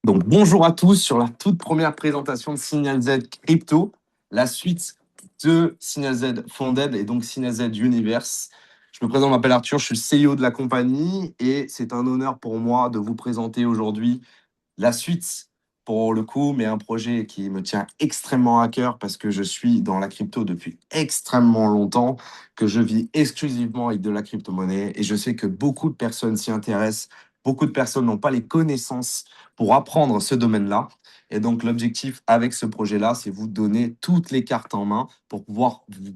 Donc, bonjour à tous sur la toute première présentation de Signal Z Crypto, la suite de Signal Z Founded et donc Signal Z Universe. Je me présente, je m'appelle Arthur, je suis le CEO de la compagnie et c'est un honneur pour moi de vous présenter aujourd'hui la suite pour le coup, mais un projet qui me tient extrêmement à cœur parce que je suis dans la crypto depuis extrêmement longtemps, que je vis exclusivement avec de la crypto-monnaie et je sais que beaucoup de personnes s'y intéressent, beaucoup de personnes n'ont pas les connaissances pour apprendre ce domaine-là. Et donc l'objectif avec ce projet-là, c'est vous donner toutes les cartes en main pour pouvoir vous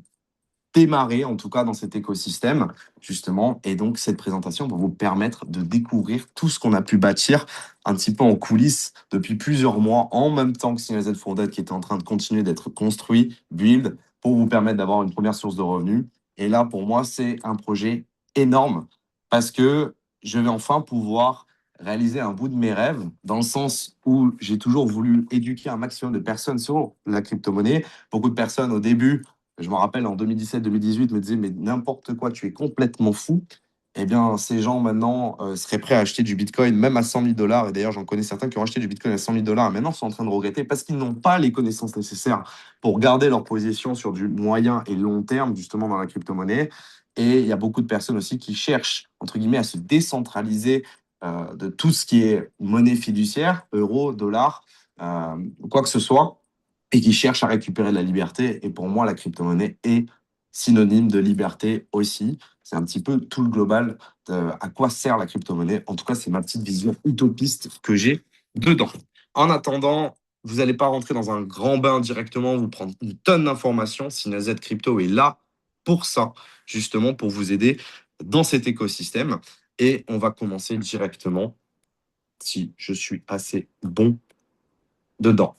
démarrer, en tout cas dans cet écosystème, justement. Et donc, cette présentation va vous permettre de découvrir tout ce qu'on a pu bâtir un petit peu en coulisses depuis plusieurs mois, en même temps que Signal Z Founded, qui était en train de continuer d'être construit, build, pour vous permettre d'avoir une première source de revenus. Et là, pour moi, c'est un projet énorme parce que je vais enfin pouvoir réaliser un bout de mes rêves, dans le sens où j'ai toujours voulu éduquer un maximum de personnes sur la crypto-monnaie. Beaucoup de personnes au début, je me rappelle en 2017-2018, me disaient, mais n'importe quoi, tu es complètement fou. Eh bien, ces gens maintenant seraient prêts à acheter du Bitcoin, même à 100 000 dollars. Et d'ailleurs, j'en connais certains qui ont acheté du Bitcoin à 100 000 dollars et maintenant sont en train de regretter parce qu'ils n'ont pas les connaissances nécessaires pour garder leur position sur du moyen et long terme, justement, dans la crypto-monnaie. Et il y a beaucoup de personnes aussi qui cherchent, entre guillemets, à se décentraliser de tout ce qui est monnaie fiduciaire, euro, dollar, quoi que ce soit et qui cherchent à récupérer de la liberté. Et pour moi, la crypto-monnaie est synonyme de liberté aussi. C'est un petit peu tout le global de à quoi sert la crypto-monnaie. En tout cas, c'est ma petite vision utopiste que j'ai dedans. En attendant, vous n'allez pas rentrer dans un grand bain directement, vous prendre une tonne d'informations. SynaZ Crypto est là pour ça, justement, pour vous aider dans cet écosystème. Et on va commencer directement, si je suis assez bon dedans.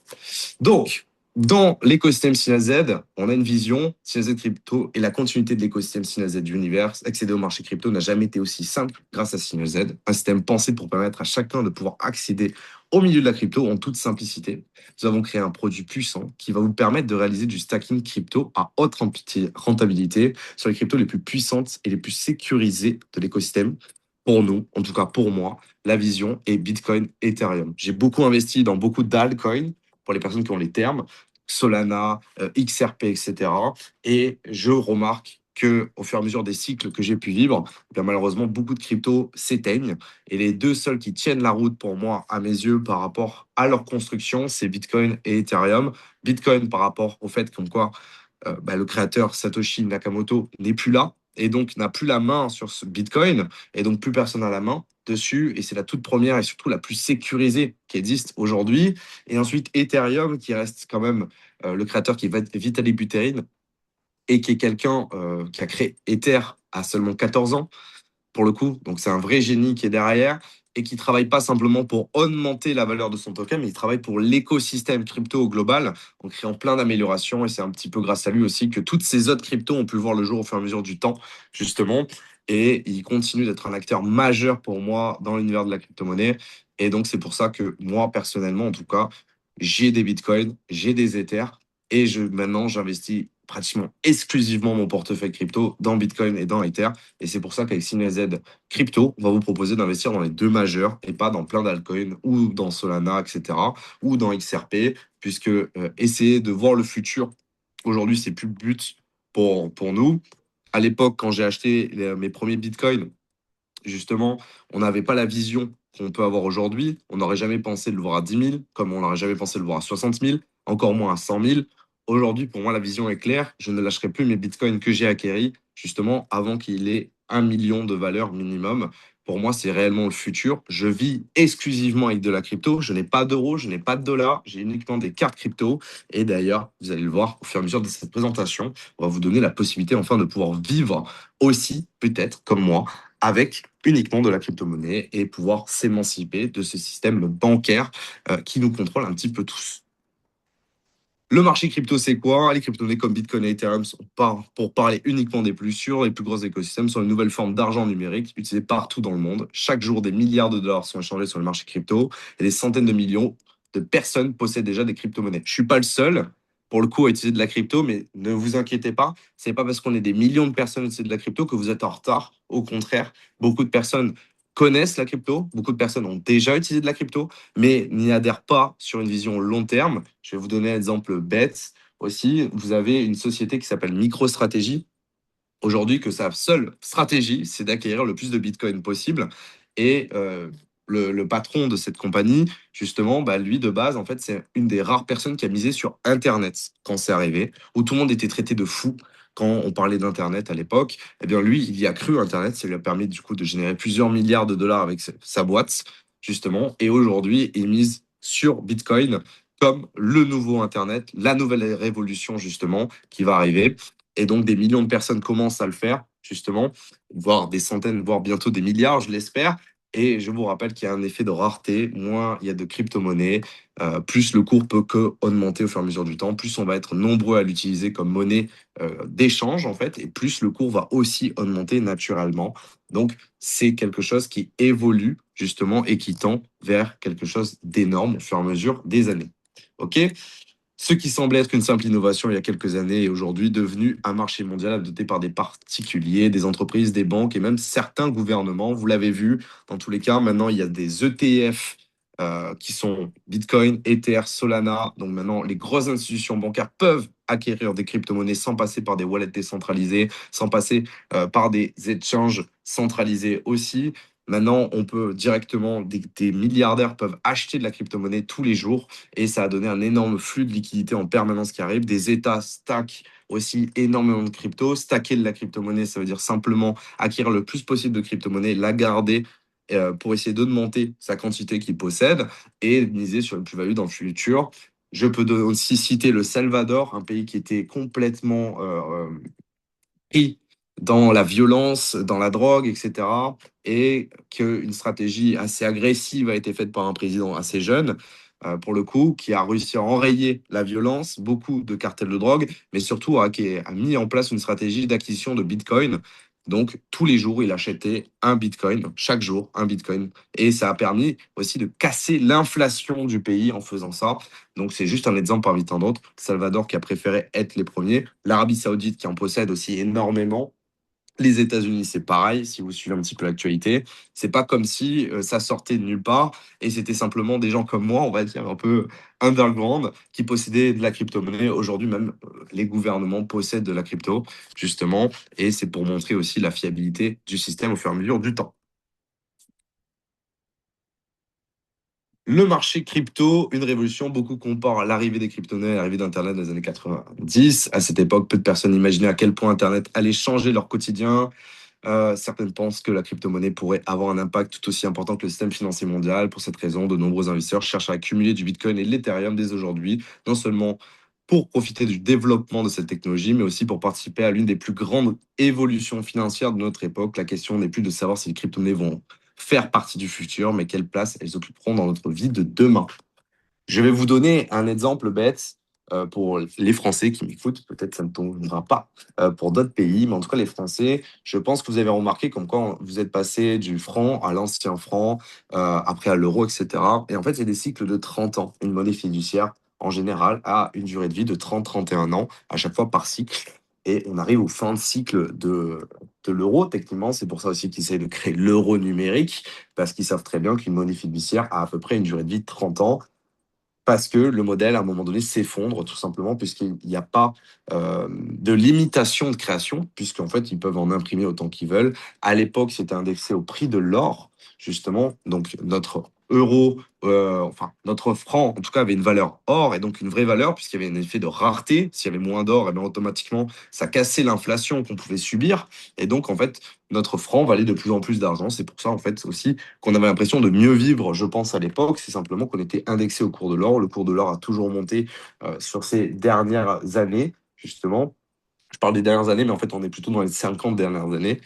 Donc, dans l'écosystème SinaZ, on a une vision. SinaZ Crypto et la continuité de l'écosystème SinaZ Universe. Accéder au marché crypto n'a jamais été aussi simple grâce à SinaZ, un système pensé pour permettre à chacun de pouvoir accéder au milieu de la crypto en toute simplicité. Nous avons créé un produit puissant qui va vous permettre de réaliser du stacking crypto à haute rentabilité sur les cryptos les plus puissantes et les plus sécurisées de l'écosystème. Pour nous, en tout cas pour moi, la vision est Bitcoin, Ethereum. J'ai beaucoup investi dans beaucoup d'altcoins pour les personnes qui ont les termes, Solana, XRP, etc. Et je remarque que au fur et à mesure des cycles que j'ai pu vivre, eh bien malheureusement, beaucoup de cryptos s'éteignent. Et les deux seuls qui tiennent la route pour moi, à mes yeux, par rapport à leur construction, c'est Bitcoin et Ethereum. Bitcoin par rapport au fait comme quoi le créateur Satoshi Nakamoto n'est plus là et donc n'a plus la main sur ce Bitcoin et donc plus personne n'a la main dessus et c'est la toute première et surtout la plus sécurisée qui existe aujourd'hui. Et ensuite Ethereum qui reste quand même le créateur qui est Vitalik Buterin et qui est quelqu'un qui a créé Ether à seulement 14 ans pour le coup. Donc, c'est un vrai génie qui est derrière et qui travaille pas simplement pour augmenter la valeur de son token, mais il travaille pour l'écosystème crypto au global en créant plein d'améliorations. Et c'est un petit peu grâce à lui aussi que toutes ces autres cryptos ont pu voir le jour au fur et à mesure du temps, justement. Et il continue d'être un acteur majeur pour moi dans l'univers de la crypto-monnaie. Et donc, c'est pour ça que moi, personnellement, en tout cas, j'ai des bitcoins, j'ai des Ethers et maintenant, j'investis pratiquement exclusivement mon portefeuille crypto dans Bitcoin et dans Ether. Et c'est pour ça qu'avec CineZ Crypto, on va vous proposer d'investir dans les deux majeurs et pas dans plein d'altcoins ou dans Solana, etc. ou dans XRP, puisque essayer de voir le futur, aujourd'hui, c'est plus le but pour nous. À l'époque, quand j'ai acheté mes premiers bitcoins, justement, on n'avait pas la vision qu'on peut avoir aujourd'hui. On n'aurait jamais pensé de le voir à 10 000, comme on n'aurait jamais pensé de le voir à 60 000, encore moins à 100 000. Aujourd'hui, pour moi, la vision est claire. Je ne lâcherai plus mes bitcoins que j'ai acquéris, justement, avant qu'il ait 1 million de valeur minimum. Pour moi, c'est réellement le futur. Je vis exclusivement avec de la crypto. Je n'ai pas d'euros, je n'ai pas de dollars. J'ai uniquement des cartes crypto. Et d'ailleurs, vous allez le voir au fur et à mesure de cette présentation, on va vous donner la possibilité enfin de pouvoir vivre aussi, peut-être comme moi, avec uniquement de la crypto-monnaie et pouvoir s'émanciper de ce système bancaire qui nous contrôle un petit peu tous. Le marché crypto, c'est quoi? Les crypto-monnaies comme Bitcoin et Ethereum sont pour parler uniquement des plus sûrs, les plus gros écosystèmes, sont une nouvelle forme d'argent numérique utilisée partout dans le monde. Chaque jour, des milliards de dollars sont échangés sur le marché crypto et des centaines de millions de personnes possèdent déjà des crypto-monnaies. Je ne suis pas le seul, pour le coup, à utiliser de la crypto, mais ne vous inquiétez pas, ce n'est pas parce qu'on est des millions de personnes à utiliser de la crypto que vous êtes en retard. Au contraire, beaucoup de personnes connaissent la crypto, beaucoup de personnes ont déjà utilisé de la crypto, mais n'y adhèrent pas sur une vision long terme. Je vais vous donner un exemple bête aussi. Vous avez une société qui s'appelle MicroStrategy aujourd'hui que sa seule stratégie, c'est d'acquérir le plus de Bitcoin possible. Et le patron de cette compagnie, justement, bah, lui, de base, en fait, c'est une des rares personnes qui a misé sur Internet quand c'est arrivé, où tout le monde était traité de fou quand on parlait d'Internet à l'époque. Eh bien, lui, il y a cru Internet. Ça lui a permis, du coup, de générer plusieurs milliards de dollars avec sa boîte, justement. Et aujourd'hui, il mise sur Bitcoin comme le nouveau Internet, la nouvelle révolution, justement, qui va arriver. Et donc, des millions de personnes commencent à le faire, justement, voire des centaines, voire bientôt des milliards, je l'espère. Et je vous rappelle qu'il y a un effet de rareté. Moins il y a de crypto-monnaies, plus le cours peut que augmenter au fur et à mesure du temps, plus on va être nombreux à l'utiliser comme monnaie d'échange, en fait, et plus le cours va aussi augmenter naturellement. Donc, c'est quelque chose qui évolue, justement, et qui tend vers quelque chose d'énorme au fur et à mesure des années. OK? Ce qui semblait être une simple innovation il y a quelques années est aujourd'hui devenu un marché mondial adopté par des particuliers, des entreprises, des banques et même certains gouvernements. Vous l'avez vu, dans tous les cas, maintenant il y a des ETF qui sont Bitcoin, Ether, Solana. Donc maintenant, les grosses institutions bancaires peuvent acquérir des crypto-monnaies sans passer par des wallets décentralisés, sans passer par des échanges centralisés aussi. Maintenant, on peut directement, des milliardaires peuvent acheter de la crypto-monnaie tous les jours et ça a donné un énorme flux de liquidités en permanence qui arrive. Des États stackent aussi énormément de crypto. Stacker de la crypto-monnaie, ça veut dire simplement acquérir le plus possible de crypto-monnaie, la garder pour essayer d'augmenter sa quantité qu'il possède et miser sur une plus-value dans le futur. Je peux aussi citer le Salvador, un pays qui était complètement pris dans la violence, dans la drogue, etc. Et qu'une stratégie assez agressive a été faite par un président assez jeune, pour le coup, qui a réussi à enrayer la violence, beaucoup de cartels de drogue, mais surtout a mis en place une stratégie d'acquisition de Bitcoin. Donc, tous les jours, il achetait un Bitcoin, chaque jour, un Bitcoin. Et ça a permis aussi de casser l'inflation du pays en faisant ça. Donc, c'est juste un exemple parmi tant d'autres. Salvador qui a préféré être les premiers. L'Arabie Saoudite qui en possède aussi énormément. Les États-Unis, c'est pareil, si vous suivez un petit peu l'actualité. C'est pas comme si ça sortait de nulle part et c'était simplement des gens comme moi, on va dire un peu underground, qui possédaient de la crypto-monnaie. Aujourd'hui, même les gouvernements possèdent de la crypto, justement, et c'est pour montrer aussi la fiabilité du système au fur et à mesure du temps. Le marché crypto, une révolution. Beaucoup comparent l'arrivée des crypto-monnaies à l'arrivée d'Internet dans les années 90. À cette époque, peu de personnes imaginaient à quel point Internet allait changer leur quotidien. Certaines pensent que la crypto-monnaie pourrait avoir un impact tout aussi important que le système financier mondial. Pour cette raison, de nombreux investisseurs cherchent à accumuler du Bitcoin et de l'Ethereum dès aujourd'hui, non seulement pour profiter du développement de cette technologie, mais aussi pour participer à l'une des plus grandes évolutions financières de notre époque. La question n'est plus de savoir si les crypto-monnaies vont faire partie du futur, mais quelle place elles occuperont dans notre vie de demain. Je vais vous donner un exemple bête pour les Français qui m'écoutent. Peut-être ça ne tombera pas pour d'autres pays, mais en tout cas les Français, je pense que vous avez remarqué comme quoi vous êtes passé du franc à l'ancien franc, après à l'euro, etc. Et en fait, c'est des cycles de 30 ans. Une monnaie fiduciaire, en général, a une durée de vie de 30-31 ans, à chaque fois par cycle. Et on arrive au fin de cycle de l'euro, techniquement. C'est pour ça aussi qu'ils essayent de créer l'euro numérique, parce qu'ils savent très bien qu'une monnaie fiduciaire a à peu près une durée de vie de 30 ans parce que le modèle, à un moment donné, s'effondre tout simplement puisqu'il n'y a pas de limitation de création, puisqu'en fait, ils peuvent en imprimer autant qu'ils veulent. À l'époque, c'était indexé au prix de l'or, justement. Donc, notre euro, enfin, notre franc, en tout cas, avait une valeur or et donc une vraie valeur, puisqu'il y avait un effet de rareté. S'il y avait moins d'or, eh bien, automatiquement, ça cassait l'inflation qu'on pouvait subir. Et donc, en fait, notre franc valait de plus en plus d'argent. C'est pour ça, en fait, aussi qu'on avait l'impression de mieux vivre, je pense, à l'époque. C'est simplement qu'on était indexé au cours de l'or. Le cours de l'or a toujours monté sur ces dernières années, justement. Je parle des dernières années, mais en fait, on est plutôt dans les 50 dernières années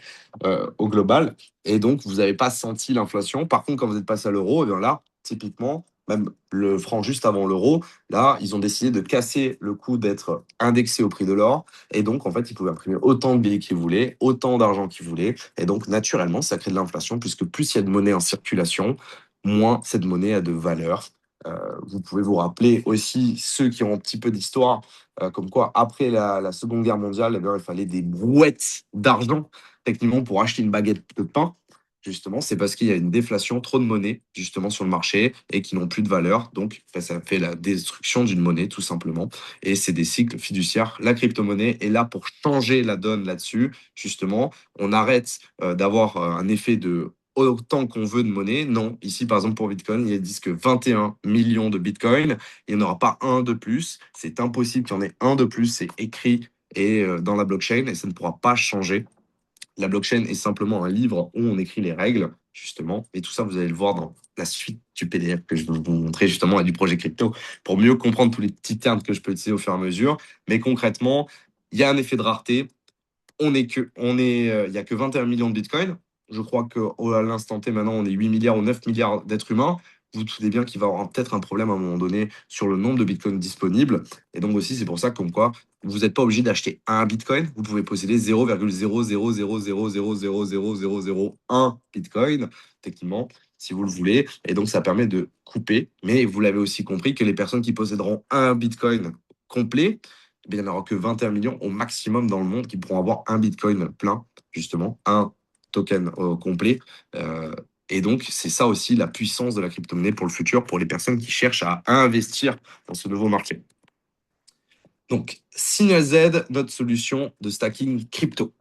au global. Et donc, vous n'avez pas senti l'inflation. Par contre, quand vous êtes passé à l'euro, eh bien là, typiquement, même le franc juste avant l'euro, là, ils ont décidé de casser le coût d'être indexé au prix de l'or. Et donc, en fait, ils pouvaient imprimer autant de billets qu'ils voulaient, autant d'argent qu'ils voulaient. Et donc, naturellement, ça crée de l'inflation, puisque plus il y a de monnaie en circulation, moins cette monnaie a de valeur. Vous pouvez vous rappeler aussi, ceux qui ont un petit peu d'histoire, comme quoi, après la Seconde Guerre mondiale, eh bien, il fallait des brouettes d'argent, techniquement, pour acheter une baguette de pain. justement, c'est parce qu'il y a une déflation, trop de monnaie, justement, sur le marché et qui n'ont plus de valeur. Donc, bah, ça fait la destruction d'une monnaie, tout simplement. Et c'est des cycles fiduciaires. La crypto-monnaie est là pour changer la donne là-dessus, justement. On arrête d'avoir un effet de autant qu'on veut de monnaie. Non, ici, par exemple, pour Bitcoin, ils disent que 21 millions de Bitcoin, il n'y en aura pas un de plus. C'est impossible qu'il y en ait un de plus. C'est écrit et dans la blockchain et ça ne pourra pas changer. La blockchain est simplement un livre où on écrit les règles, justement. Et tout ça, vous allez le voir dans la suite du PDF que je vais vous montrer, justement, et du projet crypto, pour mieux comprendre tous les petits termes que je peux utiliser au fur et à mesure. Mais concrètement, il y a un effet de rareté. Il y a que 21 millions de bitcoins. Je crois qu'à l'instant T, maintenant, on est 8 milliards ou 9 milliards d'êtres humains. Vous doutez bien qu'il va y avoir peut-être un problème à un moment donné sur le nombre de bitcoins disponibles. Et donc aussi, c'est pour ça comme quoi vous n'êtes pas obligé d'acheter un bitcoin. Vous pouvez posséder 0,00000000001 bitcoin, techniquement, si vous le voulez. Et donc, ça permet de couper. Mais vous l'avez aussi compris que les personnes qui posséderont un bitcoin complet, eh bien, il n'y en aura que 21 millions au maximum dans le monde qui pourront avoir un bitcoin plein, justement, un token complet. Euh, et donc, c'est ça aussi la puissance de la crypto-monnaie pour le futur, pour les personnes qui cherchent à investir dans ce nouveau marché. Donc, Signal Z, notre solution de stacking crypto.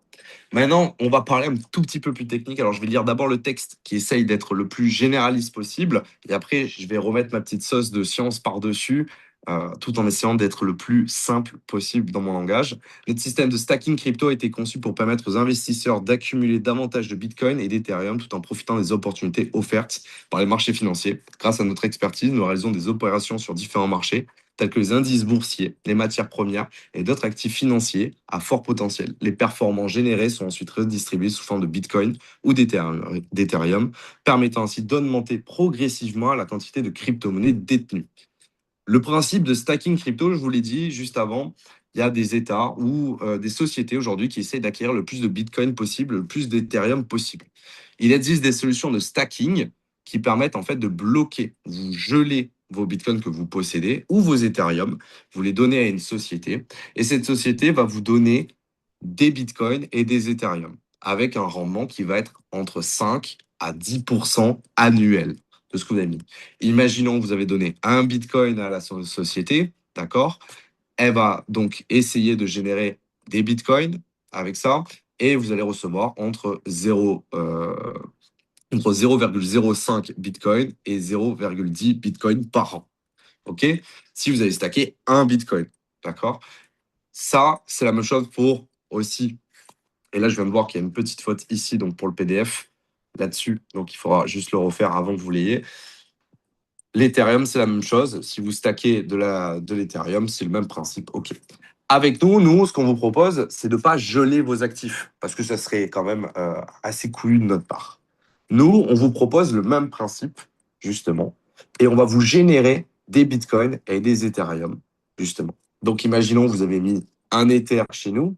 Maintenant, on va parler un tout petit peu plus technique. Alors, je vais lire d'abord le texte qui essaye d'être le plus généraliste possible. Et après, je vais remettre ma petite sauce de science par-dessus, tout en essayant d'être le plus simple possible dans mon langage. Notre système de stacking crypto a été conçu pour permettre aux investisseurs d'accumuler davantage de Bitcoin et d'Ethereum tout en profitant des opportunités offertes par les marchés financiers. Grâce à notre expertise, nous réalisons des opérations sur différents marchés, tels que les indices boursiers, les matières premières et d'autres actifs financiers à fort potentiel. Les performances générées sont ensuite redistribuées sous forme de Bitcoin ou d'Ethereum, permettant ainsi d'augmenter progressivement la quantité de crypto-monnaies détenues. Le principe de stacking crypto, je vous l'ai dit juste avant, il y a des États ou des sociétés aujourd'hui qui essaient d'acquérir le plus de Bitcoin possible, le plus d'Ethereum possible. Il existe des solutions de stacking qui permettent en fait de bloquer, vous gelez vos bitcoins que vous possédez ou vos Ethereum, vous les donnez à une société et cette société va vous donner des bitcoins et des Ethereum avec un rendement qui va être entre 5 à 10% annuel de ce que vous avez mis. Imaginons que vous avez donné un bitcoin à la société, d'accord? Elle va donc essayer de générer des bitcoins avec ça et vous allez recevoir entre 0,05 bitcoin et 0,10 bitcoin par an. OK? Si vous avez stacké un bitcoin, d'accord? Ça, c'est la même chose pour aussi. Et là, je viens de voir qu'il y a une petite faute ici, donc pour le PDF là-dessus. Donc, il faudra juste le refaire avant que vous l'ayez. L'Ethereum, c'est la même chose. Si vous stackez de l'Ethereum, c'est le même principe. OK. Avec nous, ce qu'on vous propose, c'est de ne pas geler vos actifs, parce que ça serait quand même assez couillu de notre part. Nous, on vous propose le même principe, justement, et on va vous générer des bitcoins et des Ethereum, justement. Donc, imaginons que vous avez mis un Ether chez nous,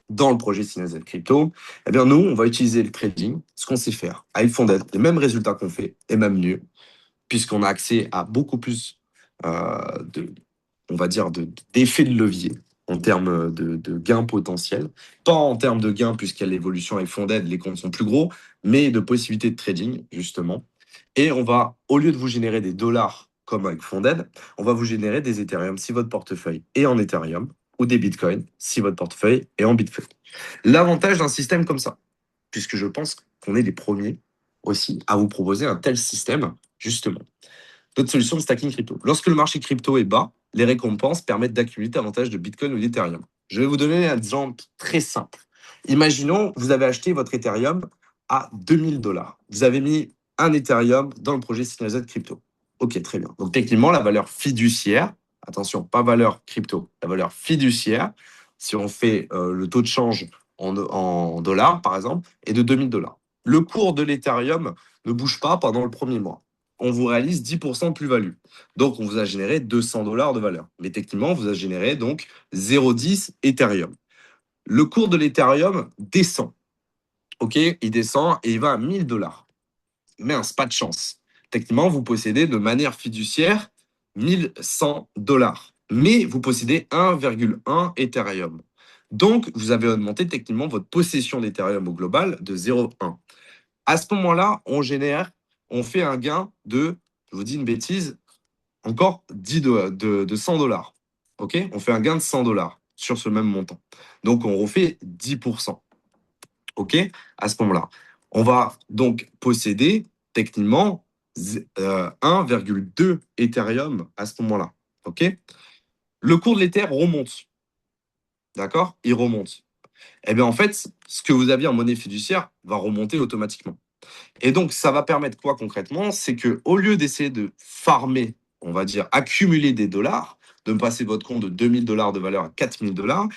dans le projet Synazen Crypto. Eh bien, nous, on va utiliser le trading, ce qu'on sait faire, à Fonded, les mêmes résultats qu'on fait, et même mieux, puisqu'on a accès à beaucoup plus on va dire, d'effets de levier en termes de gains potentiels. Pas en termes de gains, puisqu'il y a l'évolution avec Fonded, les comptes sont plus gros, mais de possibilités de trading, justement. Et on va, au lieu de vous générer des dollars comme avec Fonded, on va vous générer des Ethereum si votre portefeuille est en Ethereum ou des Bitcoins si votre portefeuille est en Bitcoin. L'avantage d'un système comme ça, puisque je pense qu'on est les premiers aussi à vous proposer un tel système, justement. D'autres solutions de stacking crypto. Lorsque le marché crypto est bas, les récompenses permettent d'accumuler davantage de Bitcoin ou d'Ethereum. Je vais vous donner un exemple très simple. Imaginons, vous avez acheté votre Ethereum à 2000 dollars. Vous avez mis un Ethereum dans le projet Synazen Crypto. OK, très bien. Donc, techniquement, la valeur fiduciaire, attention, pas valeur crypto, la valeur fiduciaire, si on fait le taux de change en dollars, par exemple, est de 2000 dollars. Le cours de l'Ethereum ne bouge pas pendant le premier mois. On vous réalise 10% de plus-value. Donc, on vous a généré 200 dollars de valeur. Mais techniquement, on vous a généré donc 0,10 Ethereum. Le cours de l'Ethereum descend. OK, il descend et il va à 1000 dollars. Mince, pas de chance. Techniquement, vous possédez de manière fiduciaire 1100 dollars. Mais vous possédez 1,1 Ethereum. Donc, vous avez augmenté techniquement votre possession d'Ethereum au global de 0,1. À ce moment-là, on fait un gain de, je vous dis une bêtise, encore 100 $. OK? On fait un gain de 100 $ sur ce même montant. Donc, on refait 10%. OK? À ce moment-là, on va donc posséder techniquement 1,2 Ethereum à ce moment-là. OK? Le cours de l'Ether remonte. D'accord? Il remonte. Eh bien, en fait, ce que vous aviez en monnaie fiduciaire va remonter automatiquement. Et donc, ça va permettre quoi concrètement? C'est que au lieu d'essayer de farmer, on va dire accumuler des dollars, de passer votre compte de 2 000 $ de valeur à 4 000 $,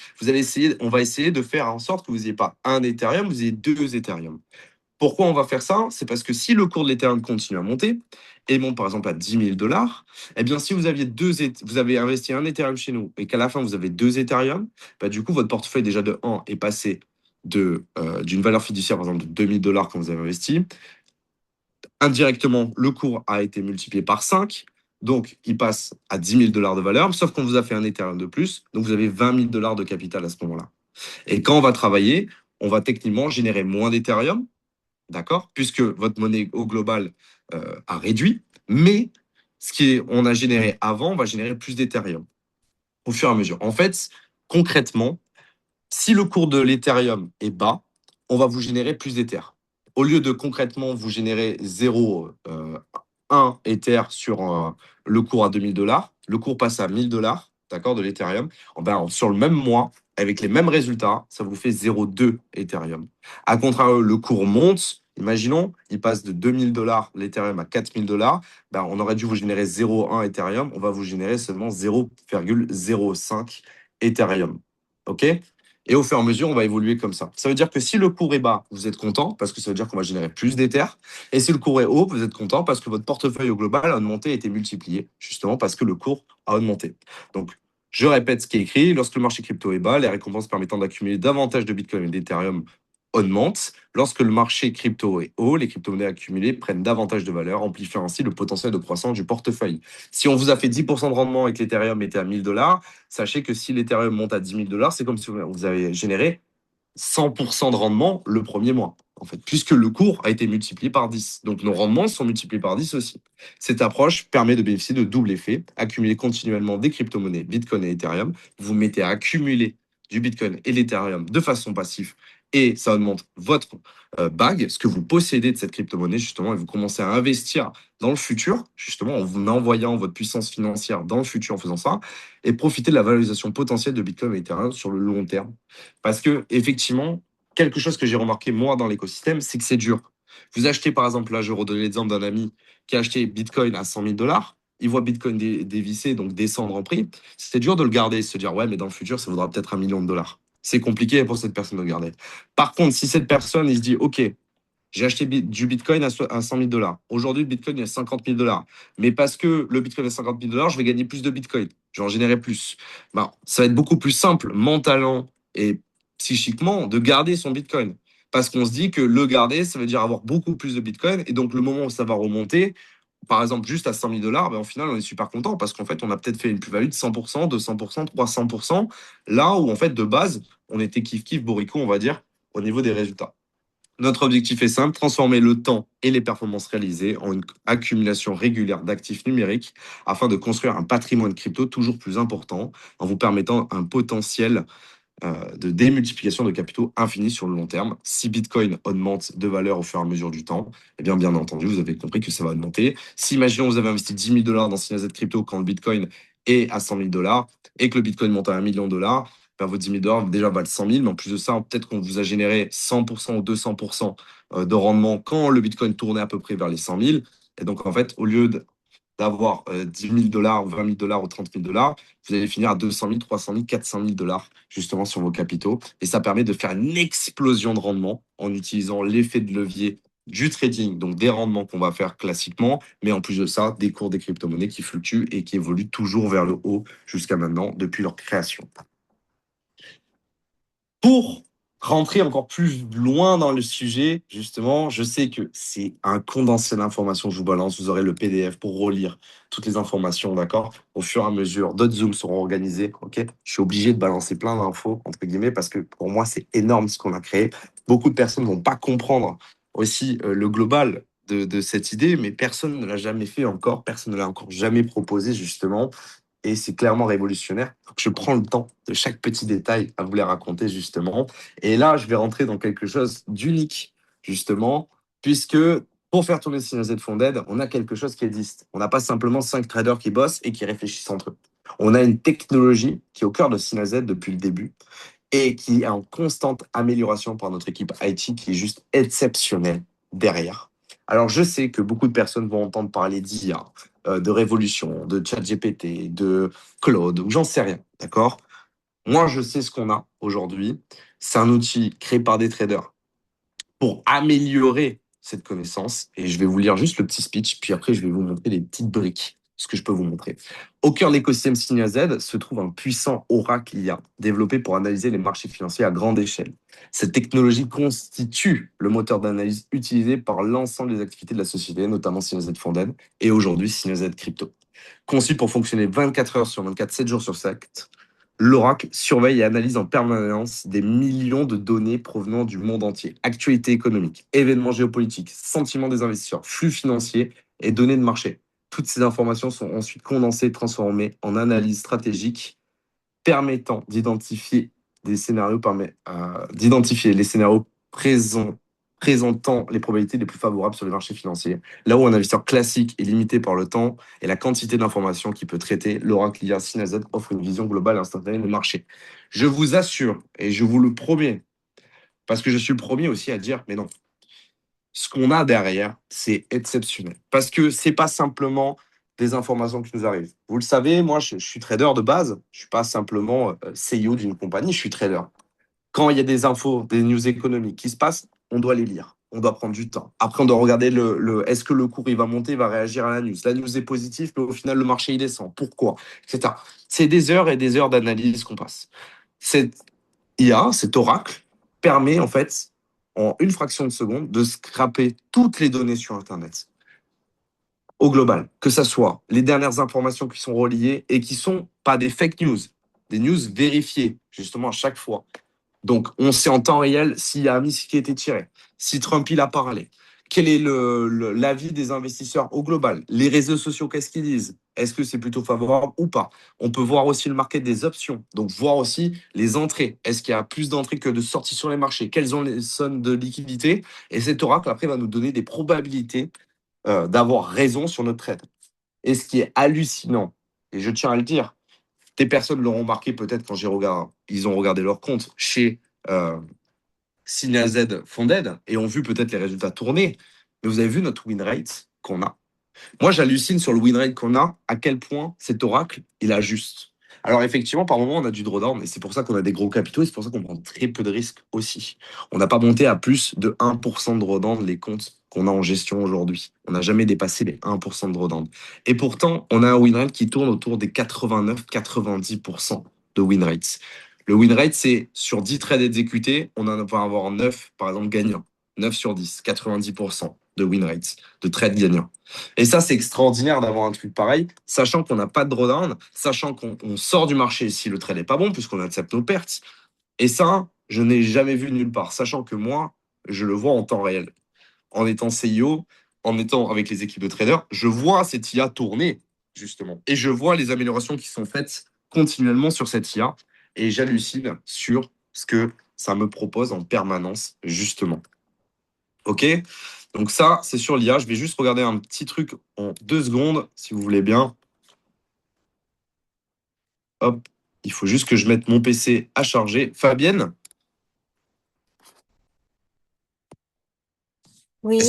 on va essayer de faire en sorte que vous n'ayez pas un Ethereum, vous ayez deux Ethereum. Pourquoi on va faire ça? C'est parce que si le cours de l'Ethereum continue à monter, et monte par exemple à 10 000 $, eh bien, si vous avez investi un Ethereum chez nous et qu'à la fin vous avez deux Ethereum, bah, du coup, votre portefeuille déjà de 1 est passé d'une valeur fiduciaire par exemple de 2 000 $ quand vous avez investi. Indirectement, le cours a été multiplié par 5. Donc, il passe à 10 000 $ de valeur, sauf qu'on vous a fait un Ethereum de plus. Donc, vous avez 20 000 $ de capital à ce moment-là. Et quand on va travailler, on va techniquement générer moins d'Ethereum, d'accord? Puisque votre monnaie au global a réduit. Mais on a généré avant, on va générer plus d'Ethereum au fur et à mesure. En fait, concrètement, si le cours de l'Ethereum est bas, on va vous générer plus d'Ether. Au lieu de concrètement vous générer 0,1 Ether sur le cours à 2 000 $, le cours passe à 1 000 $, d'accord, de l'Ethereum. Ben, sur le même mois, avec les mêmes résultats, ça vous fait 0,2 Ethereum. A contrario, le cours monte. Imaginons, il passe de 2 000 $ l'Ethereum à 4 000 $. Ben, on aurait dû vous générer 0,1 Ethereum. On va vous générer seulement 0,05 Ethereum. OK? Et au fur et à mesure, on va évoluer comme ça. Ça veut dire que si le cours est bas, vous êtes content parce que ça veut dire qu'on va générer plus d'Ether. Et si le cours est haut, vous êtes content parce que votre portefeuille au global a augmenté et été multiplié, justement parce que le cours a augmenté. Donc, je répète ce qui est écrit. Lorsque le marché crypto est bas, les récompenses permettant d'accumuler davantage de Bitcoin et d'Ethereum augmentent. Lorsque le marché crypto est haut, les crypto-monnaies accumulées prennent davantage de valeur, amplifiant ainsi le potentiel de croissance du portefeuille. Si on vous a fait 10% de rendement et que l'Ethereum était à 1 000 $, sachez que si l'Ethereum monte à 10 000 $, c'est comme si vous avez généré 100% de rendement le premier mois, en fait, puisque le cours a été multiplié par 10. Donc nos rendements sont multipliés par 10 aussi. Cette approche permet de bénéficier de double effet, accumuler continuellement des crypto-monnaies, Bitcoin et Ethereum. Vous mettez à accumuler du Bitcoin et l'Ethereum de façon passive et ça augmente votre bag, ce que vous possédez de cette crypto-monnaie, justement, et vous commencez à investir dans le futur, justement, en vous envoyant votre puissance financière dans le futur en faisant ça, et profiter de la valorisation potentielle de Bitcoin et Ethereum sur le long terme. Parce que, effectivement, quelque chose que j'ai remarqué, moi, dans l'écosystème, c'est que c'est dur. Vous achetez, par exemple, là, je redonne l'exemple d'un ami qui a acheté Bitcoin à 100 000 $. Il voit Bitcoin dévisser, donc descendre en prix. C'est dur de le garder, se dire, ouais, mais dans le futur, ça vaudra peut-être 1 million de dollars. C'est compliqué pour cette personne de le garder. Par contre, si cette personne, il se dit, OK, j'ai acheté du Bitcoin à 100 000 $. Aujourd'hui, le Bitcoin est à 50 000 $. Mais parce que le Bitcoin est à 50 000 $, je vais gagner plus de Bitcoin. Je vais en générer plus. Ben, ça va être beaucoup plus simple, mentalement et psychiquement, de garder son Bitcoin. Parce qu'on se dit que le garder, ça veut dire avoir beaucoup plus de Bitcoin. Et donc, le moment où ça va remonter, par exemple, juste à 100 000 $, ben, au final, on est super content parce qu'en fait, on a peut-être fait une plus-value de 100%, 200%, 300%. Là où, en fait, de base, on était kiff-kiff, boricot, on va dire, au niveau des résultats. Notre objectif est simple, transformer le temps et les performances réalisées en une accumulation régulière d'actifs numériques afin de construire un patrimoine crypto toujours plus important en vous permettant un potentiel de démultiplication de capitaux infini sur le long terme. Si Bitcoin augmente de valeur au fur et à mesure du temps, eh bien entendu, vous avez compris que ça va augmenter. Si, imaginons, vous avez investi 10 000 $ dans Signal Z Crypto quand le Bitcoin est à 100 000 $ et que le Bitcoin monte à 1 million de dollars, ben vos 10 000 $ déjà valent 100 000, mais en plus de ça, peut-être qu'on vous a généré 100% ou 200% de rendement quand le Bitcoin tournait à peu près vers les 100 000. Et donc, en fait, au lieu d'avoir 10 000 $ ou 20 000 $ ou 30 000 $, vous allez finir à 200 000, 300 000, 400 000 $ justement sur vos capitaux. Et ça permet de faire une explosion de rendement en utilisant l'effet de levier du trading, donc des rendements qu'on va faire classiquement, mais en plus de ça, des cours des crypto-monnaies qui fluctuent et qui évoluent toujours vers le haut jusqu'à maintenant depuis leur création. Pour rentrer encore plus loin dans le sujet, justement, je sais que c'est un condensé d'informations que je vous balance. Vous aurez le PDF pour relire toutes les informations, d'accord? Au fur et à mesure, d'autres Zooms seront organisés, ok? Je suis obligé de balancer plein d'infos, entre guillemets, parce que pour moi, c'est énorme ce qu'on a créé. Beaucoup de personnes ne vont pas comprendre aussi le global de cette idée, mais personne ne l'a jamais fait encore, personne ne l'a encore jamais proposé, justement. Et c'est clairement révolutionnaire. Donc, je prends le temps de chaque petit détail à vous les raconter, justement. Et là, je vais rentrer dans quelque chose d'unique, justement, puisque pour faire tourner Signal Z Funded, on a quelque chose qui existe. On n'a pas simplement 5 traders qui bossent et qui réfléchissent entre eux. On a une technologie qui est au cœur de Signal Z depuis le début et qui est en constante amélioration par notre équipe IT qui est juste exceptionnelle derrière. Alors, je sais que beaucoup de personnes vont entendre parler d'IA, de révolution, de ChatGPT, de Claude, ou j'en sais rien, d'accord? Moi, je sais ce qu'on a aujourd'hui. C'est un outil créé par des traders pour améliorer cette connaissance. Et je vais vous lire juste le petit speech, puis après, je vais vous montrer les petites briques, ce que je peux vous montrer. Au cœur de l'écosystème Signia Z se trouve un puissant oracle IA développé pour analyser les marchés financiers à grande échelle. Cette technologie constitue le moteur d'analyse utilisé par l'ensemble des activités de la société, notamment Signia Z Funded et aujourd'hui Signia Z Crypto. Conçu pour fonctionner 24 heures sur 24, 7 jours sur 7, l'Oracle surveille et analyse en permanence des millions de données provenant du monde entier. Actualité économique, événements géopolitiques, sentiments des investisseurs, flux financiers et données de marché. Toutes ces informations sont ensuite condensées et transformées en analyse stratégique permettant d'identifier les scénarios présentant les probabilités les plus favorables sur les marchés financiers. Là où un investisseur classique est limité par le temps et la quantité d'informations qu'il peut traiter, l'Oracle IA Synalz offre une vision globale et instantanée du marché. Je vous assure, et je vous le promets, parce que je suis le premier aussi à dire, mais non, ce qu'on a derrière, c'est exceptionnel. Parce que c'est pas simplement des informations qui nous arrivent. Vous le savez, moi, je suis trader de base. Je suis pas simplement CEO d'une compagnie, je suis trader. Quand il y a des infos, des news économiques qui se passent, on doit les lire. On doit prendre du temps. Après, on doit regarder est-ce que le cours il va monter, il va réagir à la news. La news est positive, mais au final, le marché il descend. Pourquoi? Etc. C'est des heures et des heures d'analyse qu'on passe. Cette IA, cet oracle, permet en fait, en une fraction de seconde, de scraper toutes les données sur Internet au global, que ce soit les dernières informations qui sont reliées et qui sont pas des fake news, des news vérifiées justement à chaque fois. Donc, on sait en temps réel s'il y a un missile qui a été tiré, si Trump il a parlé, quel est l'avis des investisseurs au global, les réseaux sociaux, qu'est-ce qu'ils disent, est-ce que c'est plutôt favorable ou pas. On peut voir aussi le market des options, donc voir aussi les entrées, est-ce qu'il y a plus d'entrées que de sorties sur les marchés, quelles sont les zones de liquidité, et cet oracle après va nous donner des probabilités d'avoir raison sur notre trade. Et ce qui est hallucinant, et je tiens à le dire, des personnes l'auront remarqué peut-être quand ils ont regardé leur compte chez Signal Z Funded et ont vu peut-être les résultats tourner. Mais vous avez vu notre win rate qu'on a. Moi, j'hallucine sur le win rate qu'on a, à quel point cet oracle, il ajuste. Alors effectivement, par moment, on a du drawdown et c'est pour ça qu'on a des gros capitaux et c'est pour ça qu'on prend très peu de risques aussi. On n'a pas monté à plus de 1% de drawdown les comptes qu'on a en gestion aujourd'hui. On n'a jamais dépassé les 1% de drawdown. Et pourtant, on a un win rate qui tourne autour des 89-90% de win rates. Le win rate, c'est sur 10 trades exécutés, on en va avoir 9, par exemple, gagnants. 9 sur 10, 90% de win rates, de trades gagnants. Et ça, c'est extraordinaire d'avoir un truc pareil, sachant qu'on n'a pas de drawdown, sachant qu'on sort du marché si le trade n'est pas bon, puisqu'on accepte nos pertes. Et ça, je n'ai jamais vu nulle part, sachant que moi, je le vois en temps réel. En étant CIO, en étant avec les équipes de traders, je vois cette IA tourner, justement. Et je vois les améliorations qui sont faites continuellement sur cette IA. Et j'hallucine sur ce que ça me propose en permanence, justement. OK? Donc ça, c'est sur l'IA. Je vais juste regarder un petit truc en 2 secondes, si vous voulez bien. Hop, il faut juste que je mette mon PC à charger. Fabienne, Oui,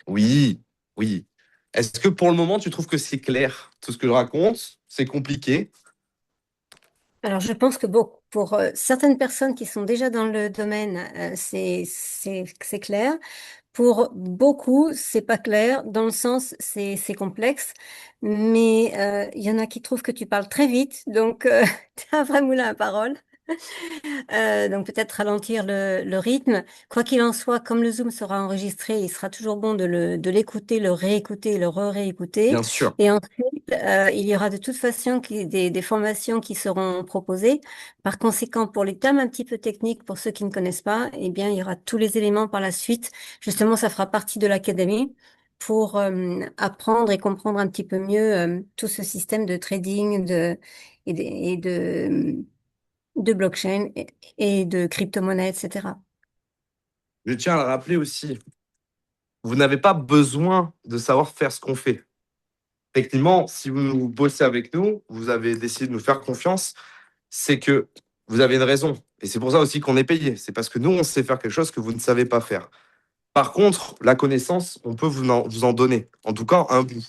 oui, oui. Est-ce que pour le moment, tu trouves que c'est clair? Tout ce que je raconte, c'est compliqué? alors je pense que pour certaines personnes qui sont déjà dans le domaine, c'est clair. Pour beaucoup, c'est pas clair, dans le sens c'est complexe, mais il y en a qui trouvent que tu parles très vite, donc tu as vraiment la parole. Donc peut-être ralentir le rythme. Quoi qu'il en soit, comme le Zoom sera enregistré, il sera toujours bon de l'écouter, le réécouter, le re-réécouter. Bien sûr. Et il y aura de toute façon des formations qui seront proposées. Par conséquent, pour les thèmes un petit peu techniques, pour ceux qui ne connaissent pas, eh bien, il y aura tous les éléments par la suite. Justement, ça fera partie de l'académie pour apprendre et comprendre un petit peu mieux tout ce système de trading de blockchain et de crypto-monnaies, etc. Je tiens à le rappeler aussi, vous n'avez pas besoin de savoir faire ce qu'on fait. Techniquement, si vous bossez avec nous, vous avez décidé de nous faire confiance, c'est que vous avez une raison. Et c'est pour ça aussi qu'on est payé. C'est parce que nous, on sait faire quelque chose que vous ne savez pas faire. Par contre, la connaissance, on peut vous en donner. En tout cas, un bout.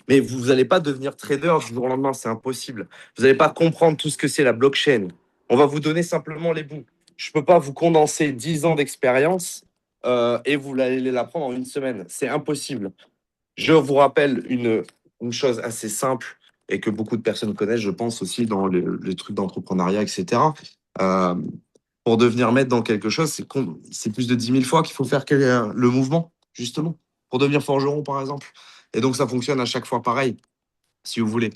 Mais vous n'allez pas devenir trader du jour au lendemain, c'est impossible. Vous n'allez pas comprendre tout ce que c'est la blockchain. On va vous donner simplement les bouts. Je ne peux pas vous condenser 10 ans d'expérience et vous allez l'apprendre en une semaine. C'est impossible. Je vous rappelle une chose assez simple et que beaucoup de personnes connaissent, je pense aussi dans les trucs d'entrepreneuriat, etc. Euh, pour devenir maître dans quelque chose, c'est plus de 10 000 fois qu'il faut faire le mouvement, justement. Pour devenir forgeron, par exemple. Et donc, ça fonctionne à chaque fois pareil, si vous voulez.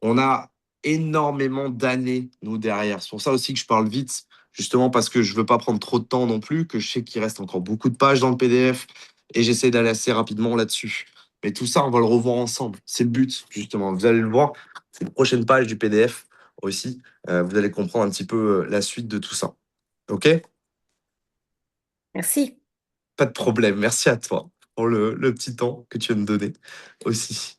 On a énormément d'années, nous, derrière. C'est pour ça aussi que je parle vite, justement parce que je veux pas prendre trop de temps non plus, que je sais qu'il reste encore beaucoup de pages dans le PDF et j'essaie d'aller assez rapidement là-dessus. Mais tout ça, on va le revoir ensemble. C'est le but, justement. Vous allez le voir, c'est les prochaines pages du PDF aussi. Vous allez comprendre un petit peu la suite de tout ça. OK? Merci. Pas de problème. Merci à toi pour le petit temps que tu viens de me donner aussi.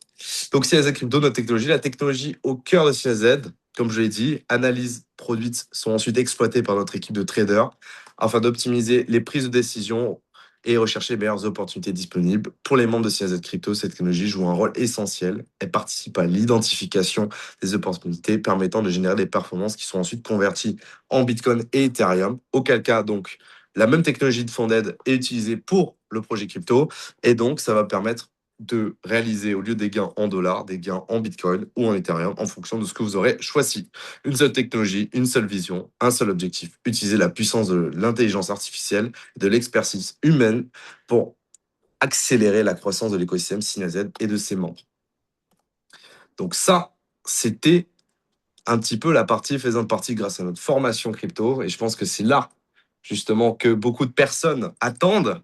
Donc, CNZ Crypto, notre technologie, la technologie au cœur de CNZ, comme je l'ai dit, analyses produites sont ensuite exploitées par notre équipe de traders afin d'optimiser les prises de décision et rechercher les meilleures opportunités disponibles. Pour les membres de CNZ Crypto, cette technologie joue un rôle essentiel. Elle participe à l'identification des opportunités permettant de générer des performances qui sont ensuite converties en Bitcoin et Ethereum. Auquel cas, donc, la même technologie de Funded est utilisée pour le projet crypto et donc ça va permettre de réaliser au lieu des gains en dollars, des gains en Bitcoin ou en Ethereum en fonction de ce que vous aurez choisi. Une seule technologie, une seule vision, un seul objectif, utiliser la puissance de l'intelligence artificielle, de l'expertise humaine pour accélérer la croissance de l'écosystème SinaZ et de ses membres. Donc ça, c'était un petit peu la partie faisant partie grâce à notre formation crypto. Et je pense que c'est là, justement, que beaucoup de personnes attendent.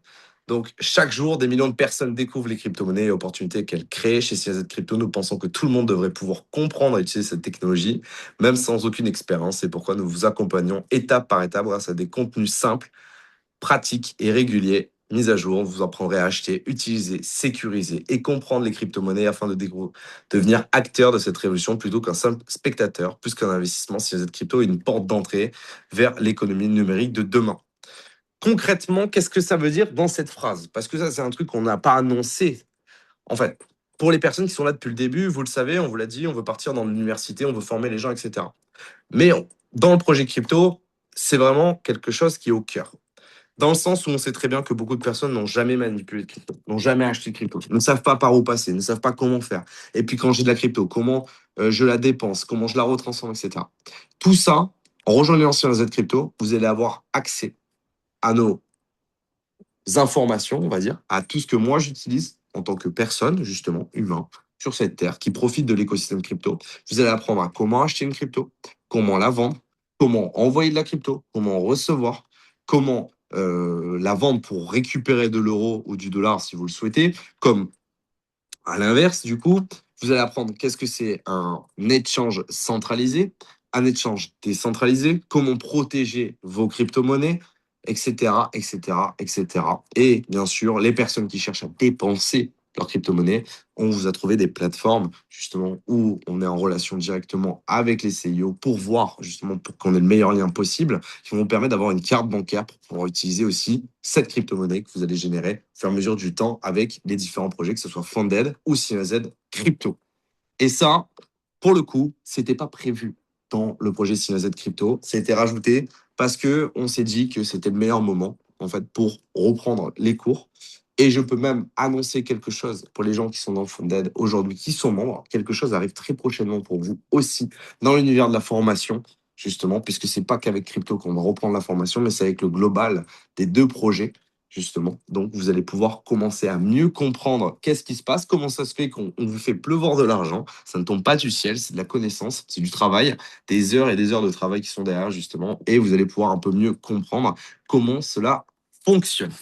Donc, chaque jour, des millions de personnes découvrent les crypto-monnaies et opportunités qu'elles créent. Chez CZ Crypto, nous pensons que tout le monde devrait pouvoir comprendre et utiliser cette technologie, même sans aucune expérience. C'est pourquoi nous vous accompagnons étape par étape grâce à des contenus simples, pratique et régulier, mise à jour. Vous apprendrez à acheter, utiliser, sécuriser et comprendre les crypto-monnaies afin de devenir acteur de cette révolution plutôt qu'un simple spectateur, plus qu'un investissement. Si vous êtes crypto est une porte d'entrée vers l'économie numérique de demain. Concrètement, qu'est-ce que ça veut dire dans cette phrase? Parce que ça, c'est un truc qu'on n'a pas annoncé. En fait, pour les personnes qui sont là depuis le début, vous le savez, on vous l'a dit, on veut partir dans l'université, on veut former les gens, etc. Mais dans le projet crypto, c'est vraiment quelque chose qui est au cœur. Dans le sens où on sait très bien que beaucoup de personnes n'ont jamais manipulé de crypto, n'ont jamais acheté de crypto, ne savent pas par où passer, ne savent pas comment faire. Et puis quand j'ai de la crypto, comment je la dépense, comment je la retransforme, etc. Tout ça, en rejoignant sur Z Crypto, vous allez avoir accès à nos informations, on va dire, à tout ce que moi j'utilise en tant que personne, justement, humain, sur cette terre, qui profite de l'écosystème crypto. Vous allez apprendre à comment acheter une crypto, comment la vendre, comment envoyer de la crypto, comment recevoir, comment la vendre pour récupérer de l'euro ou du dollar si vous le souhaitez, comme à l'inverse, du coup, vous allez apprendre qu'est-ce que c'est un échange centralisé, un échange décentralisé, comment protéger vos crypto-monnaies, etc., etc., etc. Et bien sûr, les personnes qui cherchent à dépenser leur crypto-monnaie, on vous a trouvé des plateformes justement où on est en relation directement avec les CIO pour voir justement pour qu'on ait le meilleur lien possible, qui vont vous permettre d'avoir une carte bancaire pour pouvoir utiliser aussi cette crypto-monnaie que vous allez générer au fur et à mesure du temps avec les différents projets, que ce soit Funded ou CNZ Crypto. Et ça, pour le coup, c'était pas prévu dans le projet CNZ Crypto. Ça a été rajouté parce que on s'est dit que c'était le meilleur moment en fait pour reprendre les cours. Et je peux même annoncer quelque chose pour les gens qui sont dans le Funded aujourd'hui, qui sont membres. Quelque chose arrive très prochainement pour vous aussi dans l'univers de la formation, justement, puisque c'est pas qu'avec crypto qu'on va reprendre la formation, mais c'est avec le global des deux projets. justement. Donc, vous allez pouvoir commencer à mieux comprendre qu'est-ce qui se passe, comment ça se fait qu'on vous fait pleuvoir de l'argent. Ça ne tombe pas du ciel, c'est de la connaissance, c'est du travail, des heures et des heures de travail qui sont derrière, justement. Et vous allez pouvoir un peu mieux comprendre comment cela fonctionne.